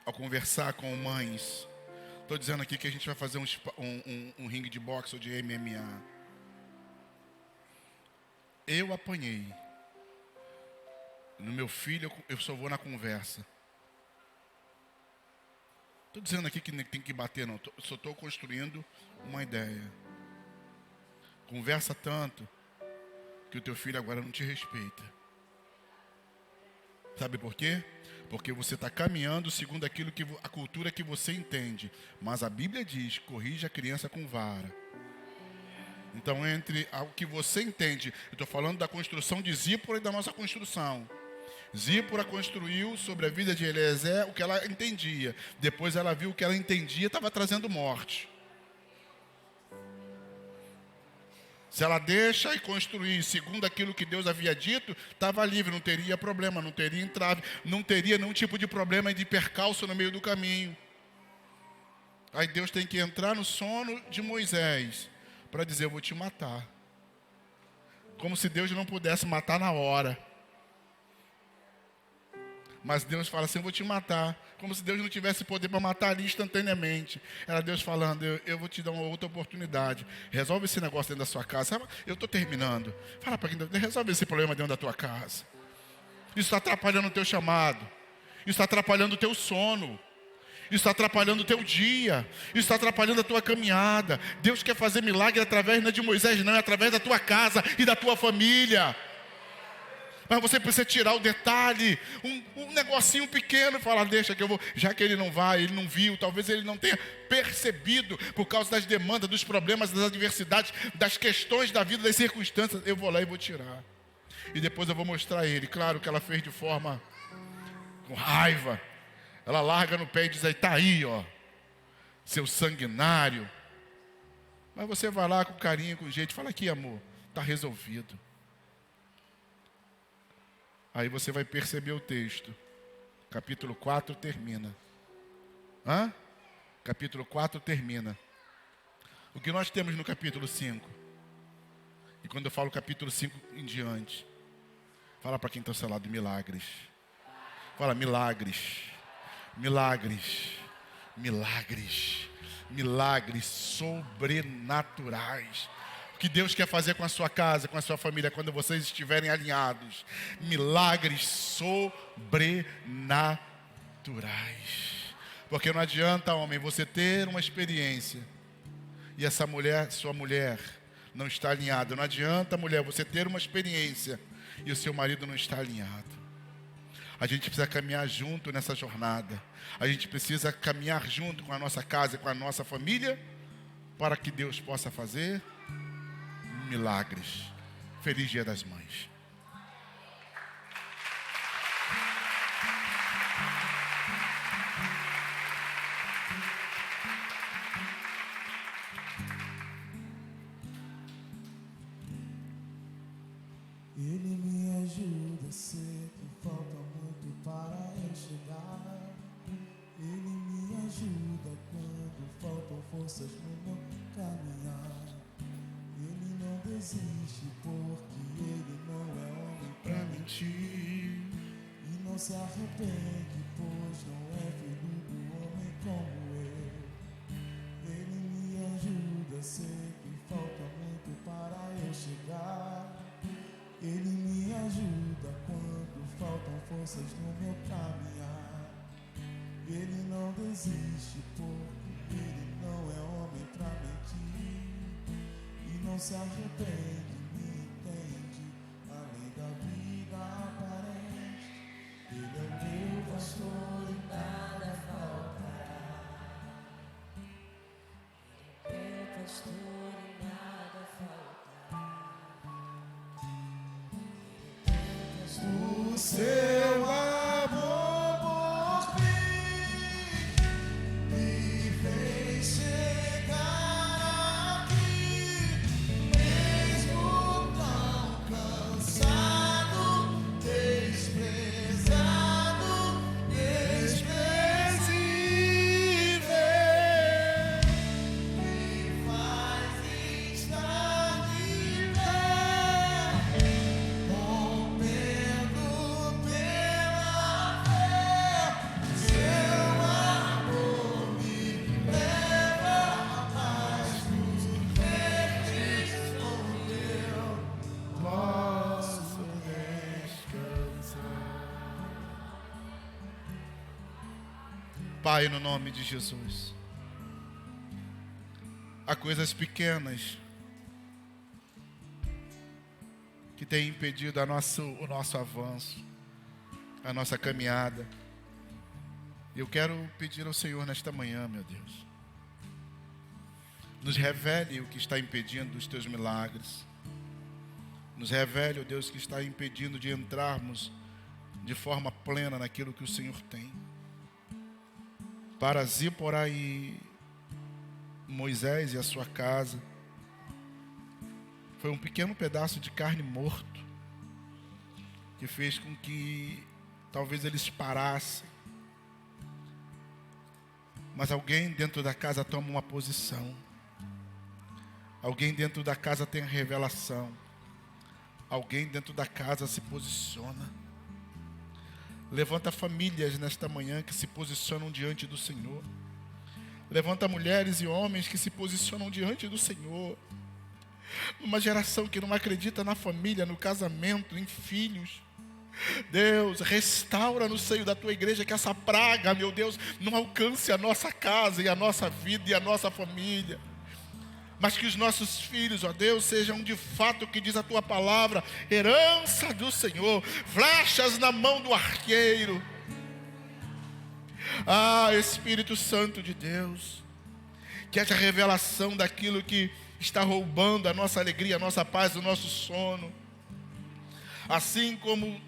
ao conversar com mães, estou dizendo aqui que a gente vai fazer um ringue de boxe ou de MMA. Eu apanhei. No meu filho, eu só vou na conversa. Estou dizendo aqui que tem que bater, não. Só estou construindo uma ideia. Conversa tanto que o teu filho agora não te respeita. Sabe por quê? Porque você está caminhando segundo aquilo que a cultura que você entende. Mas a Bíblia diz, corrija a criança com vara. Então, entre o que você entende, eu estou falando da construção de Zípora e da nossa construção. Zípora construiu sobre a vida de Eliezer o que ela entendia. Depois ela viu o que ela entendia estava trazendo morte. Se ela deixa e construir segundo aquilo que Deus havia dito, estava livre, não teria problema, não teria entrave, não teria nenhum tipo de problema de percalço no meio do caminho. Aí Deus tem que entrar no sono de Moisés para dizer, eu vou te matar. Como se Deus não pudesse matar na hora. Mas Deus fala assim, eu vou te matar. Como se Deus não tivesse poder para matar ali instantaneamente. Era Deus falando, eu vou te dar uma outra oportunidade. Resolve esse negócio dentro da sua casa. Eu estou terminando. Fala para quem, resolve esse problema dentro da tua casa. Isso está atrapalhando o teu chamado. Isso está atrapalhando o teu sono. Isso está atrapalhando o teu dia. Isso está atrapalhando a tua caminhada. Deus quer fazer milagre através não é de Moisés, não, é através da tua casa e da tua família. Mas você precisa tirar o detalhe, um negocinho pequeno e falar, deixa que eu vou, já que ele não vai, ele não viu, talvez ele não tenha percebido por causa das demandas, dos problemas, das adversidades, das questões da vida, das circunstâncias, eu vou lá e vou tirar. E depois eu vou mostrar a ele, claro que ela fez de forma, com raiva, ela larga no pé e diz, aí, tá aí, ó, seu sanguinário. Mas você vai lá com carinho, com jeito, fala aqui, amor, tá resolvido. Aí você vai perceber o texto. Capítulo 4 termina. Capítulo 4 termina. O que nós temos no capítulo 5? E quando eu falo capítulo 5 em diante, fala para quem está ao seu lado, milagres. Fala, milagres. Milagres. Milagres. Milagres sobrenaturais. Que Deus quer fazer com a sua casa, com a sua família, quando vocês estiverem alinhados. Milagres sobrenaturais. Porque não adianta, homem, você ter uma experiência e essa mulher, sua mulher, não está alinhada. Não adianta, mulher, você ter uma experiência e o seu marido não está alinhado. A gente precisa caminhar junto nessa jornada. A gente precisa caminhar junto com a nossa casa e com a nossa família, para que Deus possa fazer milagres. Feliz Dia das Mães. Ele me ajuda, sei que falta muito para eu chegar. Ele me ajuda quando faltam forças no meu caminhar. Ele não desiste porque ele não é homem pra mentir. E não se arrepende, pois não é filho do homem como eu. Ele me ajuda, sei que falta muito para eu chegar. Ele me ajuda quando faltam forças no meu caminhar. Ele não desiste porque ele não é homem pra mentir. E não se arrepende, me entende, além da vida aparente. Ele é o meu pastor e nada faltará. Ele é o meu pastor e nada faltará. O seu amor por mim me fez chegar aqui, mesmo tão cansado, desprezado, desprezível, me faz estar de pé. Pai, no nome de Jesus, há coisas pequenas que têm impedido o nosso avanço, a nossa caminhada. Eu quero pedir ao Senhor nesta manhã, meu Deus, nos revele o que está impedindo os teus milagres. Nos revele, ó Deus, o que está impedindo de entrarmos de forma plena naquilo que o Senhor tem. Para Zípora e Moisés e a sua casa, foi um pequeno pedaço de carne morto que fez com que talvez eles parassem. Mas alguém dentro da casa toma uma posição. Alguém dentro da casa tem a revelação. Alguém dentro da casa se posiciona. Levanta famílias nesta manhã que se posicionam diante do Senhor. Levanta mulheres e homens que se posicionam diante do Senhor. Numa geração que não acredita na família, no casamento, em filhos. Deus, restaura no seio da tua igreja que essa praga, meu Deus, não alcance a nossa casa e a nossa vida e a nossa família. Mas que os nossos filhos, ó Deus, sejam de fato o que diz a tua palavra, herança do Senhor, flechas na mão do arqueiro. Ah, Espírito Santo de Deus, que haja revelação daquilo que está roubando a nossa alegria, a nossa paz, o nosso sono. Assim como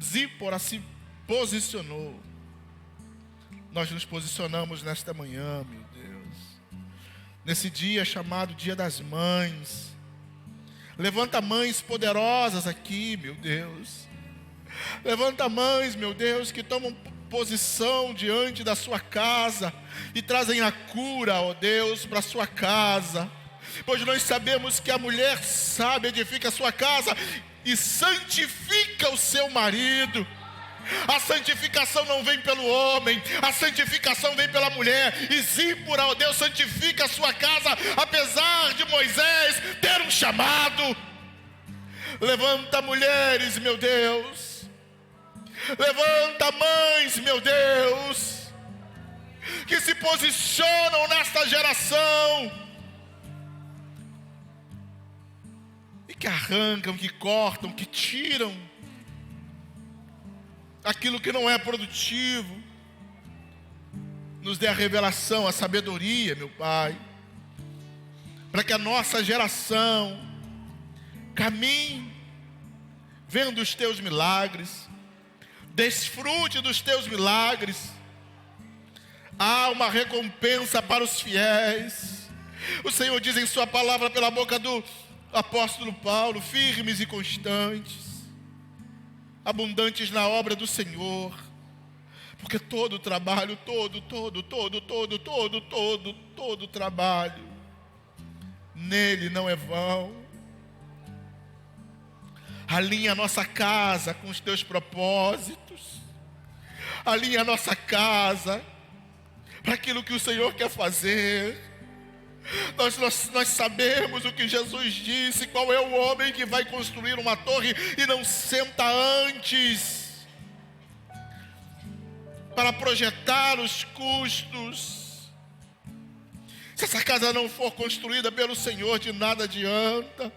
Zípora se posicionou, nós nos posicionamos nesta manhã, meu Deus. Nesse dia chamado Dia das Mães. Levanta mães poderosas aqui, meu Deus. Levanta mães, meu Deus, que tomam posição diante da sua casa e trazem a cura, ó Deus, para a sua casa. Pois nós sabemos que a mulher sábia edifica a sua casa e santifica o seu marido. A santificação não vem pelo homem, a santificação vem pela mulher. E Zípora, ó Deus, santifica a sua casa, apesar de Moisés ter um chamado. Levanta mulheres, meu Deus. Levanta mães, meu Deus, que se posicionam nesta geração e que arrancam, que cortam, que tiram aquilo que não é produtivo. Nos dê a revelação, a sabedoria, meu Pai, para que a nossa geração caminhe vendo os Teus milagres, desfrute dos Teus milagres. Há uma recompensa para os fiéis. O Senhor diz em sua palavra pela boca do apóstolo Paulo: firmes e constantes, abundantes na obra do Senhor. Porque todo trabalho, todo trabalho nele não é vão. Alinha a nossa casa com os teus propósitos. Alinha a nossa casa para aquilo que o Senhor quer fazer. Nós sabemos o que Jesus disse: qual é o homem que vai construir uma torre e não senta antes para projetar os custos. Se essa casa não for construída pelo Senhor, de nada adianta.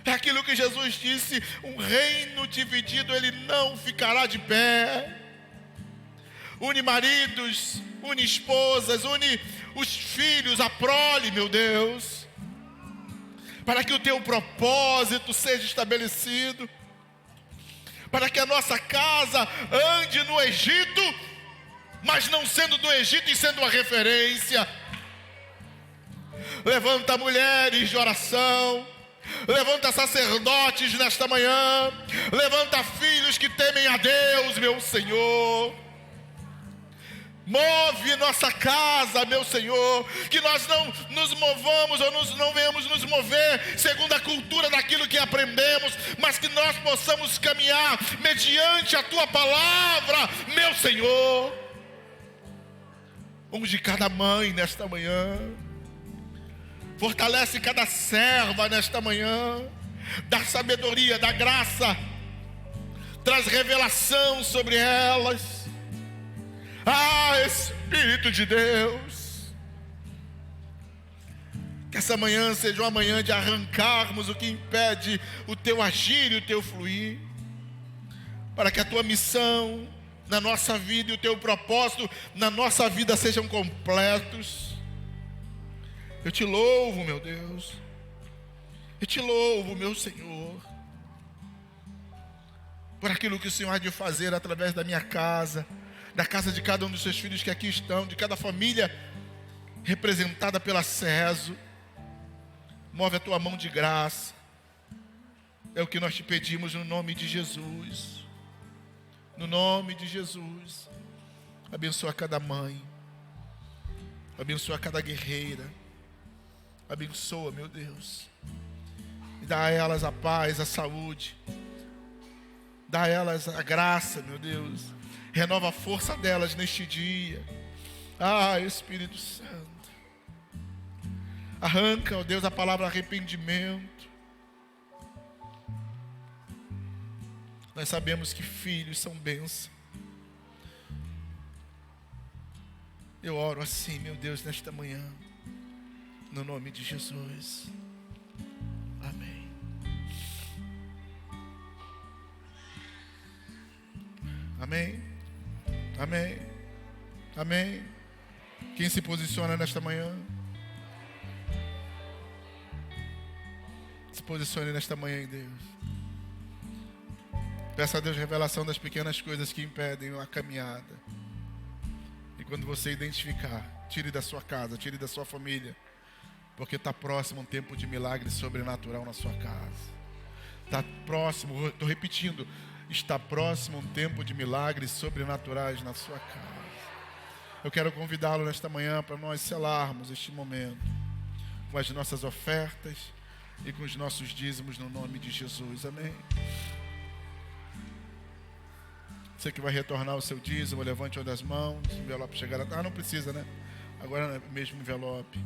É aquilo que Jesus disse: um reino dividido ele não ficará de pé. Une maridos, une esposas, une os filhos, a prole, meu Deus, para que o teu propósito seja estabelecido, para que a nossa casa ande no Egito, mas não sendo do Egito e sendo uma referência. Levanta mulheres de oração, levanta sacerdotes nesta manhã, levanta filhos que temem a Deus, meu Senhor. Move nossa casa, meu Senhor, que nós não nos movamos ou não venhamos nos mover segundo a cultura daquilo que aprendemos, mas que nós possamos caminhar mediante a Tua palavra, meu Senhor. Unge cada mãe nesta manhã, fortalece cada serva nesta manhã, dá sabedoria, dá graça, traz revelação sobre elas. Ah, Espírito de Deus, que essa manhã seja uma manhã de arrancarmos o que impede o Teu agir e o Teu fluir, para que a Tua missão na nossa vida e o Teu propósito na nossa vida sejam completos. Eu Te louvo, meu Deus, eu Te louvo, meu Senhor, por aquilo que o Senhor há de fazer através da minha casa, da casa de cada um dos Seus filhos que aqui estão, de cada família representada pela CESO. Move a Tua mão de graça. É o que nós Te pedimos no nome de Jesus. No nome de Jesus. Abençoa cada mãe. Abençoa cada guerreira. Abençoa, meu Deus. E dá a elas a paz, a saúde. Dá a elas a graça, meu Deus. Renova a força delas neste dia. Ah, Espírito Santo. Arranca, ó Deus, a palavra arrependimento. Nós sabemos que filhos são bênção. Eu oro assim, meu Deus, nesta manhã, no nome de Jesus. Amém. Amém. Amém. Amém. Quem se posiciona nesta manhã? Se posicione nesta manhã em Deus. Peça a Deus revelação das pequenas coisas que impedem a caminhada. E quando você identificar, tire da sua casa, tire da sua família, porque está próximo um tempo de milagre sobrenatural na sua casa. Está próximo, estou repetindo, está próximo um tempo de milagres sobrenaturais na sua casa. Eu quero convidá-lo nesta manhã para nós selarmos este momento com as nossas ofertas e com os nossos dízimos no nome de Jesus. Amém. Você que vai retornar o seu dízimo, levante uma das mãos, o envelope chegará. Ah, não precisa, né? Agora é mesmo envelope.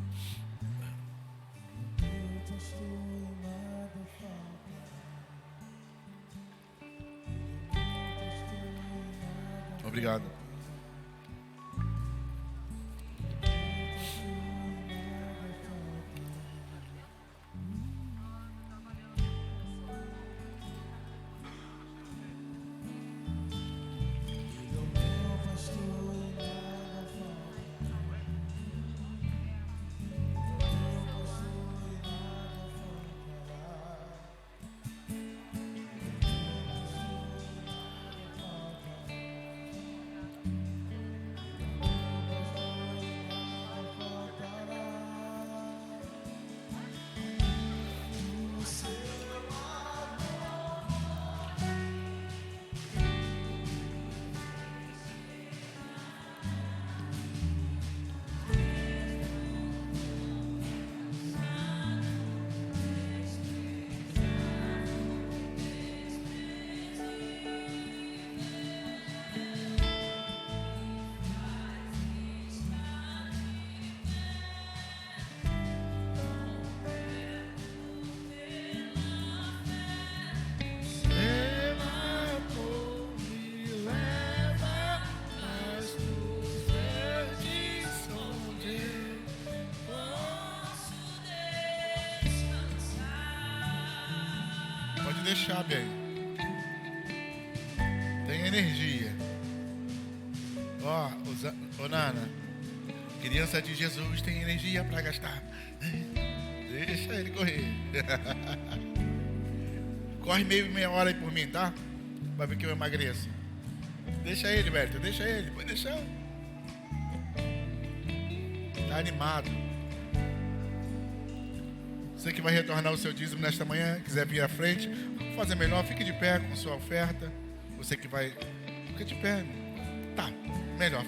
Obrigado. deixar bem. Tem energia. Ó, Nana, criança de Jesus tem energia para gastar. Deixa ele correr. Corre meia hora aí por mim, tá? Vai ver que eu emagreço. Deixa ele, Berto, deixa ele. Pode deixar. Tá animado. Você que vai retornar o seu dízimo nesta manhã, quiser vir à frente, vamos fazer melhor, fique de pé com sua oferta. Você que vai... Fica de pé. Tá, melhor.